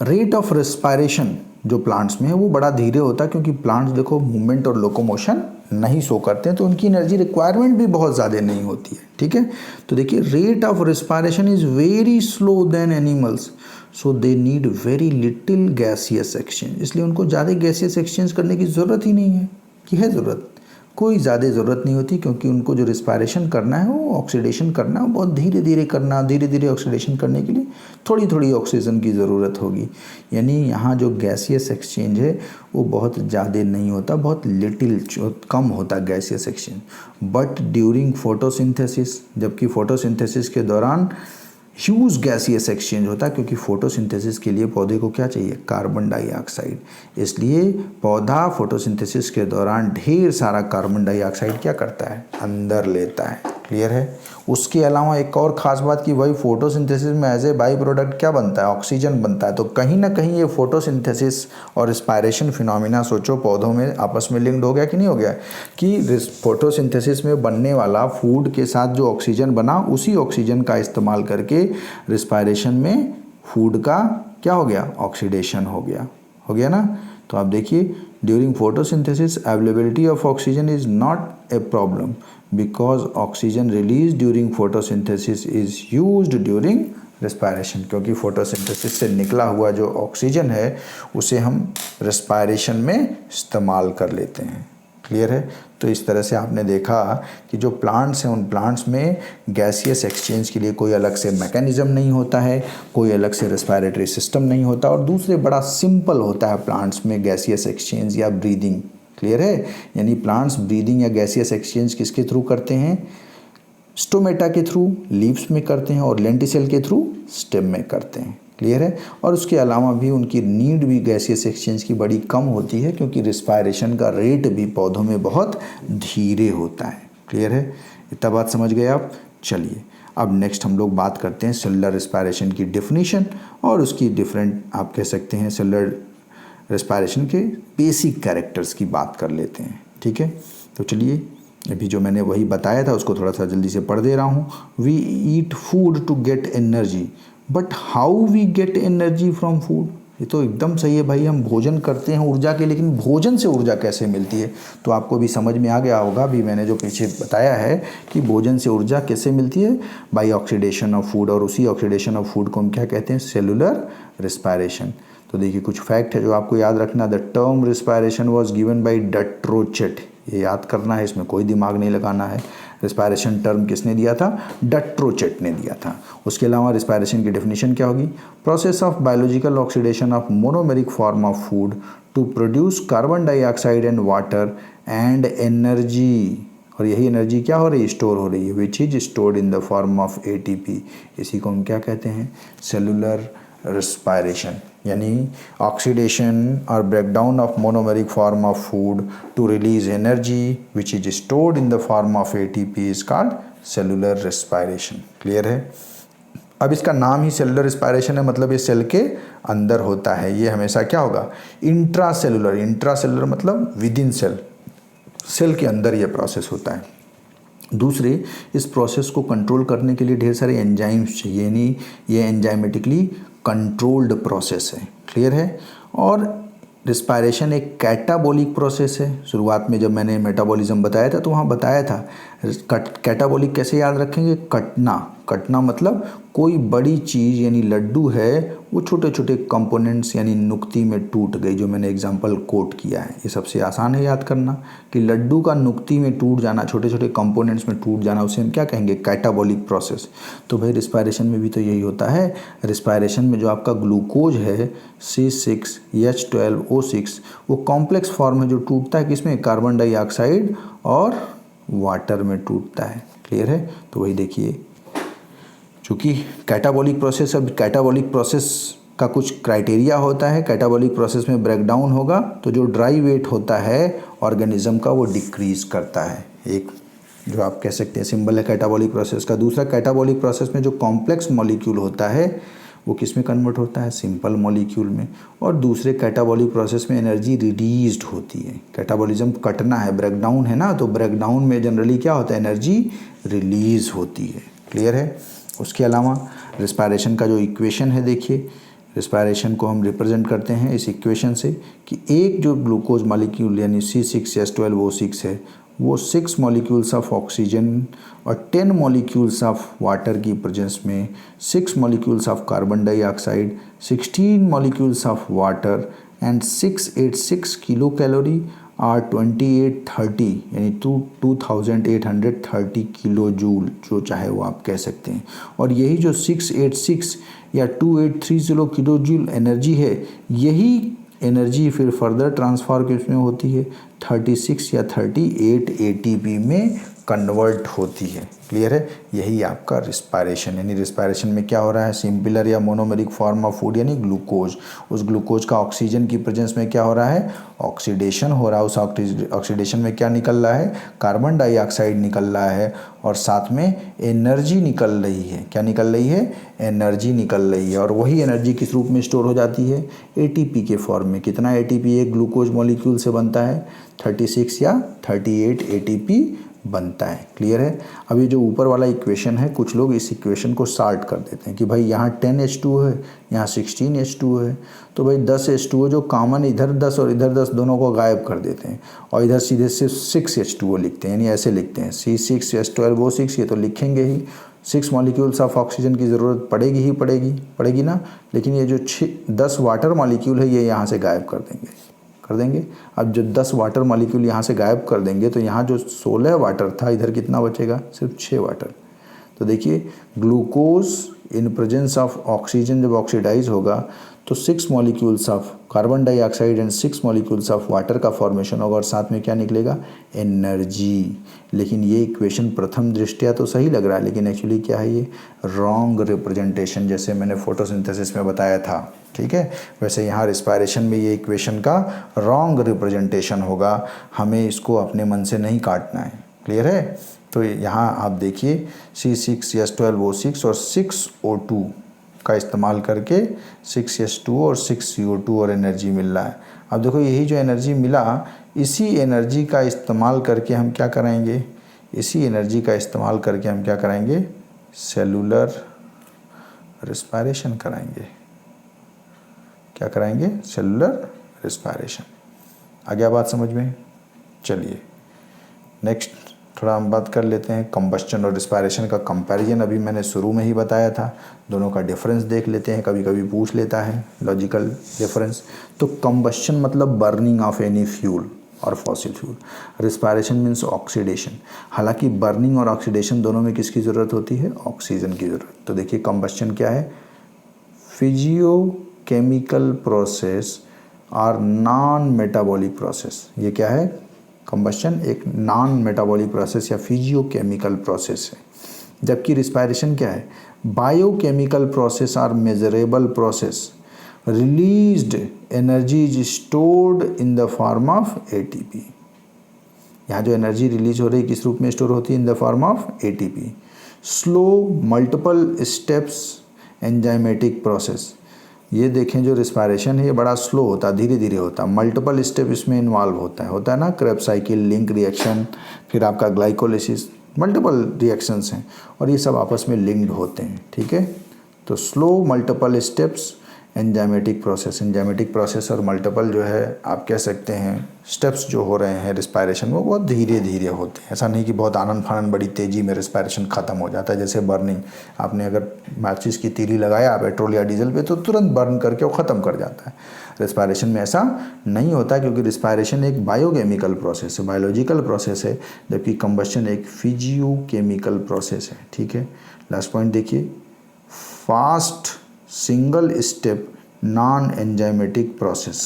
रेट ऑफ रेस्पायरेशन जो प्लांट्स में है वो बड़ा धीरे होता है, क्योंकि प्लांट्स देखो मूवमेंट और लोकोमोशन नहीं शो करते हैं, तो उनकी एनर्जी रिक्वायरमेंट भी बहुत ज़्यादा नहीं होती है। ठीक है? तो देखिए, rate of respiration is very slow than animals, so they need very little gaseous exchange. इसलिए उनको ज़्यादा गैसियस एक्सचेंज करने की ज़रूरत ही नहीं है। कि है ज़रूरत? कोई ज़्यादा ज़रूरत नहीं होती, क्योंकि उनको जो रिस्पायरेशन करना है, वो ऑक्सीडेशन करना है, बहुत धीरे धीरे करना। धीरे धीरे ऑक्सीडेशन करने के लिए थोड़ी थोड़ी ऑक्सीजन की ज़रूरत होगी। यानी यहाँ जो गैसियस एक्सचेंज है वो बहुत ज़्यादा नहीं होता, बहुत लिटिल, कम होता gaseous exchange. But during photosynthesis, जबकि फोटोसिंथेसिस के दौरान ह्यूज गैसियस एक्सचेंज होता है, क्योंकि फोटोसिंथेसिस के लिए पौधे को क्या चाहिए? Carbon dioxide. इसलिए पौधा फोटोसिंथेसिस के दौरान ढेर सारा कार्बन डाइऑक्साइड क्या करता है? अंदर लेता है। क्लियर है। उसके अलावा एक और ख़ास बात कि वही फोटोसिंथेसिस में एज ए बाई प्रोडक्ट क्या बनता है, ऑक्सीजन बनता है। तो कहीं ना कहीं ये फोटोसिंथेसिस और रिस्पायरेशन फिनोमिना सोचो पौधों में आपस में लिंक्ड हो गया कि नहीं हो गया, कि फोटोसिंथेसिस में बनने वाला फूड के साथ जो ऑक्सीजन बना उसी ऑक्सीजन का इस्तेमाल करके रिस्पायरेशन में फूड का क्या हो गया, ऑक्सीडेशन हो गया ना। तो आप देखिए during photosynthesis availability of oxygen is not a problem because oxygen release during photosynthesis is used during respiration, क्योंकि फोटोसिंथेसिस से निकला हुआ जो ऑक्सीजन है उसे हम रिस्पायरेशन में इस्तेमाल कर लेते हैं। क्लियर है। तो इस तरह से आपने देखा कि जो प्लांट्स हैं उन प्लांट्स में गैसियस एक्सचेंज के लिए कोई अलग से मैकेनिज्म नहीं होता है, कोई अलग से रेस्पिरेटरी सिस्टम नहीं होता, और दूसरे बड़ा सिंपल होता है प्लांट्स में गैसियस एक्सचेंज या ब्रीदिंग। क्लियर है। यानी प्लांट्स ब्रीदिंग या गैसियस एक्सचेंज किसके थ्रू करते हैं, स्टोमेटा के थ्रू लीव्स में करते हैं और लेंटिसेल के थ्रू स्टेम में करते हैं। क्लियर है। और उसके अलावा भी उनकी नीड भी गैसियस एक्सचेंज की बड़ी कम होती है क्योंकि रिस्पायरेशन का रेट भी पौधों में बहुत धीरे होता है। क्लियर है। इतना बात समझ गए आप। चलिए अब नेक्स्ट हम लोग बात करते हैं सेलुलर रिस्पायरेशन की डेफिनेशन और उसकी डिफरेंट आप कह सकते हैं सेलुलर रिस्पायरेशन के बेसिक कैरेक्टर्स की बात कर लेते हैं। ठीक है। तो चलिए अभी जो मैंने वही बताया था उसको थोड़ा सा जल्दी से पढ़ दे रहा हूँ। We eat food to get energy but how we get energy from food. ये तो एकदम सही है भाई, हम भोजन करते हैं ऊर्जा के, लेकिन भोजन से ऊर्जा कैसे मिलती है। तो आपको भी समझ में आ गया होगा भी मैंने जो पीछे बताया है कि भोजन से ऊर्जा कैसे मिलती है, बाय ऑक्सीडेशन ऑफ फूड, और उसी ऑक्सीडेशन ऑफ फूड को हम क्या कहते हैं, सेलुलर रिस्पायरेशन। तो देखिए कुछ फैक्ट है जो आपको याद रखना। The term respiration was given by Dutrochet, ये याद करना है, इसमें कोई दिमाग नहीं लगाना है। रिस्पायरेशन टर्म किसने दिया था, डट्रोचेट ने दिया था। उसके अलावा रिस्पायरेशन की डेफिनेशन क्या होगी, process of biological oxidation of monomeric form of food to produce carbon dioxide and water and energy. और यही एनर्जी क्या हो रही है, स्टोर हो रही है, which is stored in the form of ATP. इसी को हम क्या कहते हैं, सेलुलर रिस्पायरेशन। यानी ऑक्सीडेशन और breakdown of monomeric form of food to release energy which is stored in the form of ATP is called cellular respiration. Clear है। अब इसका नाम ही सेलुलर रिस्पायरेशन है, मतलब ये सेल के अंदर होता है। ये हमेशा क्या होगा, इंट्रासेलुलर। इंट्रासेलुलर मतलब विद इन सेल, सेल के अंदर ये प्रोसेस होता है। दूसरे, इस प्रोसेस को कंट्रोल करने के लिए ढेर सारे एंजाइम्स चाहिए, यानी ये एंजाइमेटिकली कंट्रोल्ड प्रोसेस है। क्लियर है। और रिस्पायरेशन एक कैटाबॉलिक प्रोसेस है। शुरुआत में जब मैंने मेटाबॉलिज्म बताया था तो वहाँ बताया था कैटाबॉलिक कैसे याद रखेंगे, कटना मतलब कोई बड़ी चीज़ यानी लड्डू है वो छोटे छोटे कंपोनेंट्स यानी नुक्ती में टूट गई, जो मैंने एग्जांपल कोट किया है। ये सबसे आसान है याद करना कि लड्डू का नुक्ती में टूट जाना, छोटे छोटे कंपोनेंट्स में टूट जाना, उसे हम क्या कहेंगे, कैटाबॉलिक प्रोसेस। तो भाई रिस्पायरेशन में भी तो यही होता है। रिस्पायरेशन में जो आपका ग्लूकोज है C6H12O6 वो कॉम्प्लेक्स फॉर्म है जो टूटता है किसमें, कार्बन डाइऑक्साइड और वाटर में टूटता है। क्लियर है। तो वही देखिए चूँकि कैटाबॉलिक प्रोसेस, अब कैटाबॉलिक प्रोसेस का कुछ क्राइटेरिया होता है। कैटाबॉलिक प्रोसेस में ब्रेकडाउन होगा तो जो ड्राई वेट होता है ऑर्गेनिज्म का वो डिक्रीज करता है। एक जो आप कह सकते हैं सिंबल है कैटाबॉलिक प्रोसेस का। दूसरा, कैटाबॉलिक प्रोसेस में जो कॉम्प्लेक्स मॉलिक्यूल होता है वो किस में कन्वर्ट होता है, सिंपल मॉलिक्यूल में। और दूसरे कैटाबॉलिक प्रोसेस में एनर्जी रिलीज्ड होती है। कैटाबॉलिज्म कटना है, ब्रेकडाउन है ना, तो ब्रेकडाउन में जनरली क्या होता है, एनर्जी रिलीज होती है। क्लियर है। उसके अलावा रिस्पायरेशन का जो इक्वेशन है, देखिए रिस्पायरेशन को हम रिप्रेजेंट करते हैं इस इक्वेशन से कि एक जो ग्लूकोज मॉलिक्यूल यानी C6H12O6 है वो 6 मॉलिक्यूल्स ऑफ ऑक्सीजन और 10 मॉलिक्यूल्स ऑफ वाटर की प्रेजेंस में 6 molecules of carbon dioxide, 16 molecules of water and 686 kilo calorie और 2830 यानी 2830 किलो जूल, जो चाहे वो आप कह सकते हैं। और यही जो 686 या 2830 किलो जूल एनर्जी है, यही एनर्जी फिर फर्दर ट्रांसफर किस में होती है, 36 या 38 एटीपी में कन्वर्ट होती है। क्लियर है? यही आपका रिस्पायरेशन, यानी रिस्पायरेशन में क्या हो रहा है, सिंपलर या मोनोमेरिक फॉर्म ऑफ फूड यानी ग्लूकोज, उस ग्लूकोज का ऑक्सीजन की प्रेजेंस में क्या हो रहा है, ऑक्सीडेशन हो रहा है। उस ऑक्सीडेशन में क्या निकल रहा है, कार्बन डाइऑक्साइड निकल रहा है और साथ में एनर्जी निकल रही है। क्या निकल रही है, एनर्जी निकल रही है। और वही एनर्जी किस रूप में स्टोर हो जाती है, एटीपी के फॉर्म में। कितना एटीपी एक ग्लूकोज मॉलिक्यूल से बनता है, 36 या 38 एटीपी बनता है। क्लियर है? अब ये जो ऊपर वाला इक्वेशन है, कुछ लोग इस इक्वेशन को सॉल्व कर देते हैं कि भाई यहाँ 10H2 है, यहाँ 16H2 है, तो भाई 10H2 जो कॉमन, इधर 10 और इधर 10 दोनों को गायब कर देते हैं और इधर सीधे सिर्फ 6H2 लिखते हैं, यानी ऐसे लिखते हैं C6H12O6। ये तो लिखेंगे ही, 6 मॉलिक्यूल्स ऑफ ऑक्सीजन की ज़रूरत पड़ेगी ही पड़ेगी ना। लेकिन ये जो 10 वाटर मॉलिक्यूल है ये यहाँ से गायब कर देंगे। अब जो 10 वाटर मॉलिक्यूल यहाँ से गायब कर देंगे तो यहाँ जो 16 वाटर था, इधर कितना बचेगा, सिर्फ 6 वाटर। तो देखिए glucose in presence of oxygen जब ऑक्सीडाइज होगा तो 6 molecules of carbon dioxide and 6 molecules of water का फॉर्मेशन होगा और साथ में क्या निकलेगा, एनर्जी। लेकिन ये इक्वेशन प्रथम दृष्टया तो सही लग रहा है, लेकिन एक्चुअली क्या है, ये रॉन्ग रिप्रेजेंटेशन, जैसे मैंने फोटोसिंथेसिस में बताया था। ठीक है, वैसे यहाँ रिस्पायरेशन में ये इक्वेशन का रॉन्ग रिप्रेजेंटेशन होगा, हमें इसको अपने मन से नहीं काटना है। क्लियर है? तो यहाँ आप देखिए C6H12O6 और 6O2 का इस्तेमाल करके 6H2 और 6CO2 और एनर्जी मिल रहा है। अब देखो यही जो एनर्जी मिला, इसी एनर्जी का इस्तेमाल करके हम क्या करेंगे, सेलुलर रिस्पायरेशन कराएंगे। क्या कराएंगे, सेलुलर रिस्पायरेशन। आ गया बात समझ में? चलिए नेक्स्ट थोड़ा हम बात कर लेते हैं कंबस्चन और रिस्पायरेशन का कंपैरिजन। अभी मैंने शुरू में ही बताया था, दोनों का डिफरेंस देख लेते हैं, कभी कभी पूछ लेता है लॉजिकल डिफरेंस। तो कंबस्चन मतलब बर्निंग ऑफ एनी फ्यूल और fossil fuel, respiration means oxidation. हालांकि बर्निंग और ऑक्सीडेशन दोनों में किसकी ज़रूरत होती है, ऑक्सीजन की ज़रूरत। तो देखिए कंबस्चन क्या है, फिजियोकेमिकल प्रोसेस और नॉन मेटाबॉलिक प्रोसेस। ये क्या है, कंबस्चन एक नॉन मेटाबॉलिक प्रोसेस या फिजियोकेमिकल प्रोसेस है। जबकि रिस्पायरेशन क्या है, बायोकेमिकल प्रोसेस और measurable process, released energy is stored in the form of ATP. यहाँ जो एनर्जी रिलीज हो रही है किस रूप में स्टोर होती है, इन the form of ATP. Slow multiple steps enzymatic process. ये देखें जो रिस्पायरेशन है ये बड़ा स्लो होता है, धीरे धीरे होता है, मल्टीपल स्टेप इसमें इन्वॉल्व होता है ना, क्रेब्स साइकिल, लिंक रिएक्शन, फिर आपका ग्लाइकोलिसिस, मल्टीपल रिएक्शंस हैं और ये सब आपस में लिंक्ड होते हैं। ठीक है, तो slow multiple steps enzymatic process और मल्टीपल जो है आप कह सकते हैं स्टेप्स जो हो रहे हैं रिस्पायरेशन में, बहुत धीरे धीरे होते हैं। ऐसा नहीं कि बहुत आनंद फानंद बड़ी तेज़ी में रिस्पायरेशन ख़त्म हो जाता है। जैसे बर्निंग, आपने अगर माचिस की तीली लगाया पेट्रोल या डीजल पे तो तुरंत बर्न करके वो ख़त्म कर जाता है। रिस्पायरेशन में ऐसा नहीं होता, क्योंकि रिस्पायरेशन एक बायोकेमिकल प्रोसेस है, बायोलॉजिकल प्रोसेस है, जबकि कंबस्चन एक फिजियोकेमिकल प्रोसेस है। ठीक है, लास्ट पॉइंट देखिए, fast single step non enzymatic process.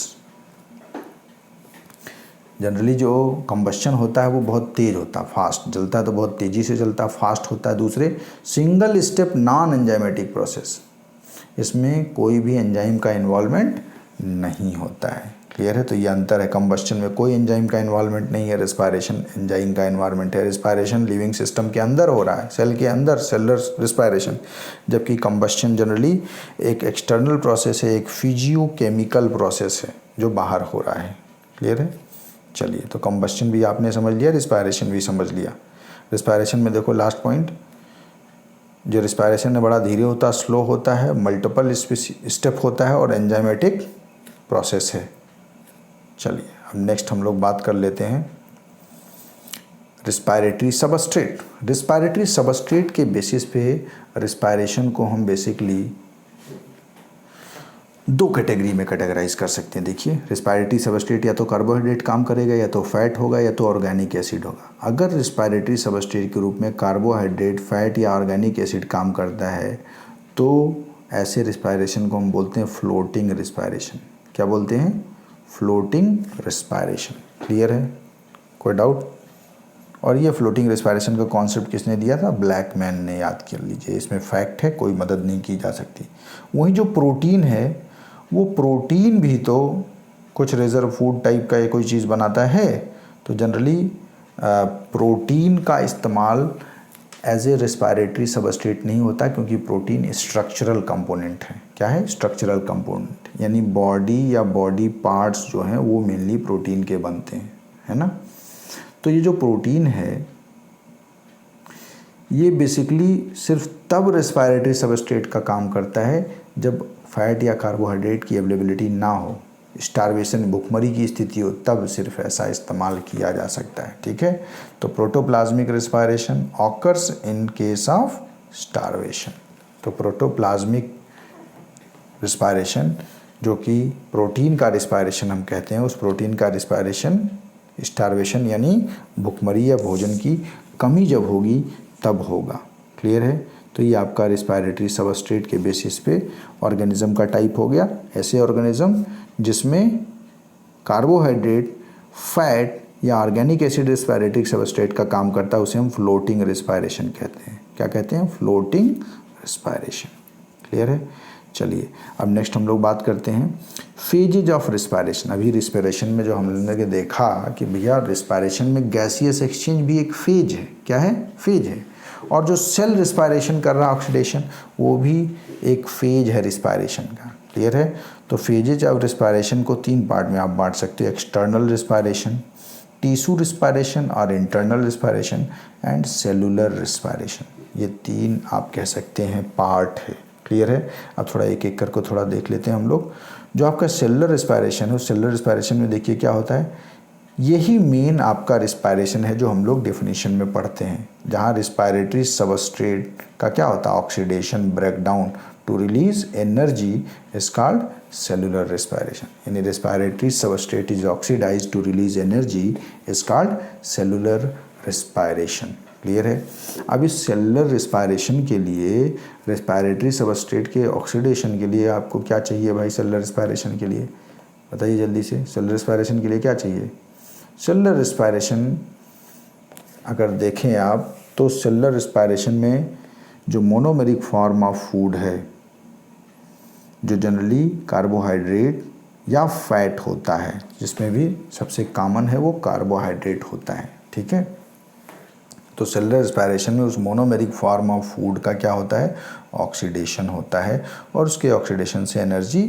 Generally जो कंबस्चन होता है वो बहुत तेज़ होता है, फास्ट जलता है तो बहुत तेज़ी से जलता है, फास्ट होता है। दूसरे single step non enzymatic process, इसमें कोई भी एंजाइम का इन्वॉल्वमेंट नहीं होता है। क्लियर है? तो ये अंतर है, कंबस्चन में कोई एंजाइम का इन्वॉल्वमेंट नहीं है, रिस्पायरेशन एंजाइम का इन्वॉल्वमेंट है। रिस्पायरेशन लिविंग सिस्टम के अंदर हो रहा है, सेल के अंदर, सेलुलर रिस्पायरेशन, जबकि कंबस्चन जनरली एक एक्सटर्नल प्रोसेस है, एक फिजियोकेमिकल प्रोसेस है जो बाहर हो रहा है। क्लियर है? चलिए, तो कंबस्चन भी आपने समझ लिया, रिस्पायरेशन भी समझ लिया। रिस्पायरेशन में देखो लास्ट पॉइंट, जो रिस्पायरेशन है बड़ा धीरे होता है, स्लो होता है, मल्टीपल स्टेप होता है और एंजाइमेटिक प्रोसेस है। चलिए अब नेक्स्ट हम लोग बात कर लेते हैं रिस्पायरेटरी सबस्ट्रेट। रिस्पायरेटरी सबस्ट्रेट के बेसिस पे रिस्पायरेशन को हम बेसिकली दो कैटेगरी में कैटेगराइज कर सकते हैं। देखिए, रिस्पायरेटरी सबस्ट्रेट या तो कार्बोहाइड्रेट काम करेगा, या तो फैट होगा, या तो ऑर्गेनिक एसिड होगा। अगर रिस्पायरेटरी सबस्ट्रेट के रूप में कार्बोहाइड्रेट, फैट या ऑर्गेनिक एसिड काम करता है तो ऐसे रिस्पायरेशन को हम बोलते हैं फ्लोटिंग रिस्पायरेशन। क्या बोलते हैं? Floating respiration. क्लियर है? कोई डाउट? और ये फ्लोटिंग रेस्पिरेशन का कॉन्सेप्ट किसने दिया था? ब्लैकमैन ने, याद कर लीजिए। इसमें फैक्ट है, कोई मदद नहीं की जा सकती। वहीं जो प्रोटीन है, वो प्रोटीन भी तो कुछ रिजर्व फूड टाइप का कोई चीज़ बनाता है। तो जनरली प्रोटीन का इस्तेमाल एज ए रेस्पिरेटरी सबस्ट्रेट नहीं होता, क्योंकि प्रोटीन स्ट्रक्चरल कंपोनेंट है। क्या है? स्ट्रक्चरल कंपोनेंट, यानी बॉडी या बॉडी पार्ट्स जो हैं वो मेनली प्रोटीन के बनते हैं, है ना। तो ये जो प्रोटीन है ये बेसिकली सिर्फ तब रेस्पिरेटरी सबस्ट्रेट का काम करता है जब फैट या कार्बोहाइड्रेट की अवेलेबिलिटी ना हो, स्टारवेशन, भुखमरी की स्थिति हो, तब सिर्फ ऐसा इस्तेमाल किया जा सकता है। ठीक है, तो protoplasmic respiration occurs in case of starvation. तो प्रोटोप्लाज्मिक रेस्पिरेशन, जो कि प्रोटीन का रेस्पिरेशन हम कहते हैं, उस प्रोटीन का रेस्पिरेशन स्टारवेशन यानी भुखमरी या भोजन की कमी जब होगी तब होगा। क्लियर है? तो ये आपका रेस्पिरेटरी सबस्ट्रेट के बेसिस पे ऑर्गेनिज्म का टाइप हो गया। ऐसे ऑर्गेनिज्म जिसमें कार्बोहाइड्रेट, फैट या ऑर्गेनिक एसिड रेस्पिरेटरी सबस्ट्रेट का काम करता है, उसे हम फ्लोटिंग रेस्पिरेशन कहते हैं। क्या कहते हैं? Floating respiration. क्लियर है? चलिए अब नेक्स्ट हम लोग बात करते हैं फेजेज ऑफ रेस्पिरेशन। अभी रेस्पिरेशन में जो हम लोगों ने देखा कि भैया रेस्पिरेशन में गैसियस एक्सचेंज भी एक फेज है। क्या है? फेज है। और जो सेल रेस्पिरेशन कर रहा है ऑक्सीडेशन, वो भी एक फेज है रेस्पिरेशन का। क्लियर है? तो फेजेज ऑफ रेस्पिरेशन को 3 पार्ट में आप बांट सकते हो: एक्सटर्नल रेस्पिरेशन, टिश्यू रेस्पिरेशन और internal respiration and cellular respiration. ये 3 आप कह सकते हैं पार्ट है। क्लियर है? अब थोड़ा एक एक करके थोड़ा देख लेते हैं हम लोग। जो आपका सेलुलर रेस्पिरेशन है, उस सेलुलर रेस्पिरेशन में देखिए क्या होता है, यही मेन आपका रेस्पिरेशन है जो हम लोग डेफिनेशन में पढ़ते हैं, जहाँ रेस्पिरेटरी सबस्ट्रेट का क्या होता है, oxidation, breakdown to release energy is called cellular respiration. यानी respiratory substrate is oxidise to release energy is called cellular respiration. Clear है? अब इस सेलुलर रेस्पिरेशन के लिए, रेस्पिरेटरी सबस्ट्रेट के ऑक्सीडेशन के लिए आपको क्या चाहिए भाई? सेलुलर रेस्पिरेशन के लिए बताइए जल्दी से। सेलुलर रेस्पिरेशन के लिए क्या चाहिए? सेलुलर रेस्पिरेशन अगर देखें आप, तो सेलुलर रेस्पिरेशन में जो मोनोमेरिक फॉर्म ऑफ फूड है, जो जनरली कार्बोहाइड्रेट या फैट होता है, जिसमें भी सबसे कॉमन है वो कार्बोहाइड्रेट होता है। ठीक है? तो सेलुलर रेस्पिरेशन में उस मोनोमेरिक फॉर्म ऑफ फूड का क्या होता है? ऑक्सीडेशन होता है, और उसके ऑक्सीडेशन से एनर्जी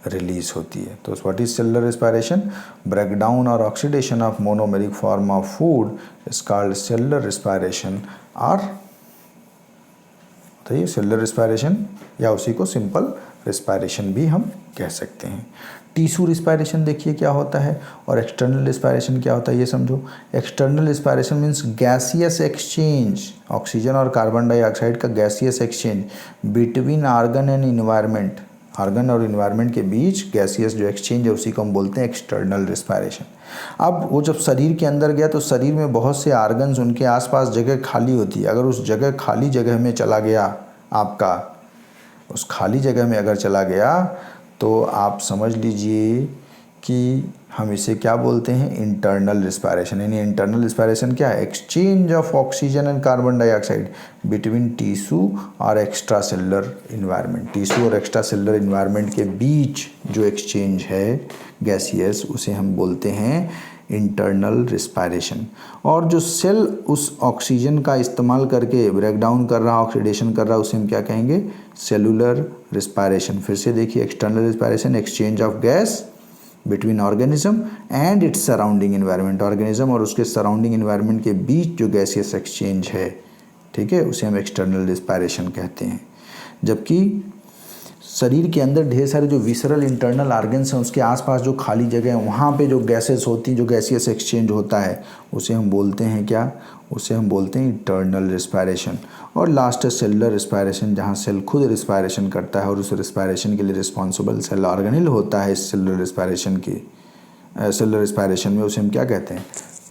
रिलीज होती है। तो what is cellular respiration? Breakdown और oxidation of monomeric form of food is called cellular respiration. और बताइए, सेलुलर रेस्पिरेशन या उसी को सिंपल रेस्पिरेशन भी हम कह सकते हैं। टिश्यू रेस्पिरेशन देखिए क्या होता है, और एक्सटर्नल रेस्पिरेशन क्या होता है ये समझो। External respiration means gaseous exchange, oxygen और कार्बन डाइऑक्साइड का gaseous exchange between organ and environment. Organ और इन्वायरमेंट के बीच गैसियस जो एक्सचेंज है उसी को हम बोलते हैं एक्सटर्नल रेस्पिरेशन। अब वो जब शरीर के अंदर गया तो शरीर में बहुत से ऑर्गन्स, उनके आसपास जगह खाली होती है। अगर उस जगह खाली जगह में चला गया आपका, उस खाली जगह में अगर चला गया तो आप समझ लीजिए कि हम इसे क्या बोलते हैं? Internal respiration. यानी इंटरनल रेस्पिरेशन क्या है? Exchange of oxygen and carbon dioxide between tissue और एक्स्ट्रा सेलुलर इन्वायरमेंट। टिश्यू और एक्स्ट्रा सेलुलर इन्वायरमेंट के बीच जो एक्सचेंज है गैसियस, उसे हम बोलते हैं इंटरनल रेस्पिरेशन। और जो सेल उस ऑक्सीजन का इस्तेमाल करके ब्रेकडाउन कर रहा, ऑक्सीडेशन कर रहा, उसे हम क्या कहेंगे? Cellular respiration. फिर से देखिए, external respiration exchange of gas between organism and its surrounding environment. Organism और उसके सराउंडिंग इन्वायरमेंट के बीच जो गैसियस एक्सचेंज है, ठीक है, उसे हम एक्सटर्नल रेस्पिरेशन कहते हैं। जबकि शरीर के अंदर ढेर सारे जो विसरल इंटरनल ऑर्गन्स हैं, उसके आसपास जो खाली जगह है, वहाँ पे जो गैसेस होती हैं, जो गैसियस एक्सचेंज होता है, उसे हम बोलते हैं क्या? उसे हम बोलते हैं इंटरनल रेस्पिरेशन। और लास्ट है सेलुलर रेस्पिरेशन, जहाँ सेल खुद रेस्पिरेशन करता है और उस रेस्पिरेशन के लिए रिस्पॉन्सिबल सेल ऑर्गेनेल होता है। इस सेलुलर रेस्पिरेशन की, सेलुलर रेस्पिरेशन में उसे हम क्या कहते हैं?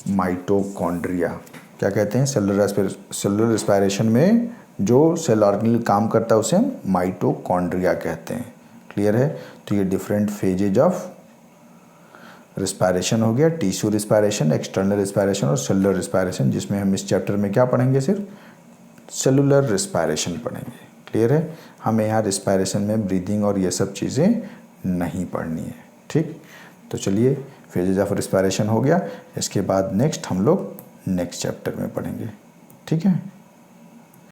माइटोकॉन्ड्रिया। क्या कहते हैं? सेलुलर रेस्पिरेशन में जो सेल ऑर्गेनेल काम करता है उसे हम माइटोकॉन्ड्रिया कहते हैं। क्लियर है? तो ये डिफरेंट फेजेज ऑफ रिस्पायरेशन हो गया, टिश्यू रिस्पायरेशन, एक्सटर्नल रिस्पायरेशन और सेलुलर रिस्पायरेशन, जिसमें हम इस चैप्टर में क्या पढ़ेंगे, सिर्फ सेलुलर रिस्पायरेशन पढ़ेंगे। क्लियर है? हमें यहाँ रिस्पायरेशन में ब्रीदिंग और ये सब चीज़ें नहीं पढ़नी है। ठीक, तो चलिए फेजेज ऑफ रिस्पायरेशन हो गया। इसके बाद नेक्स्ट हम लोग नेक्स्ट चैप्टर में पढ़ेंगे। ठीक है।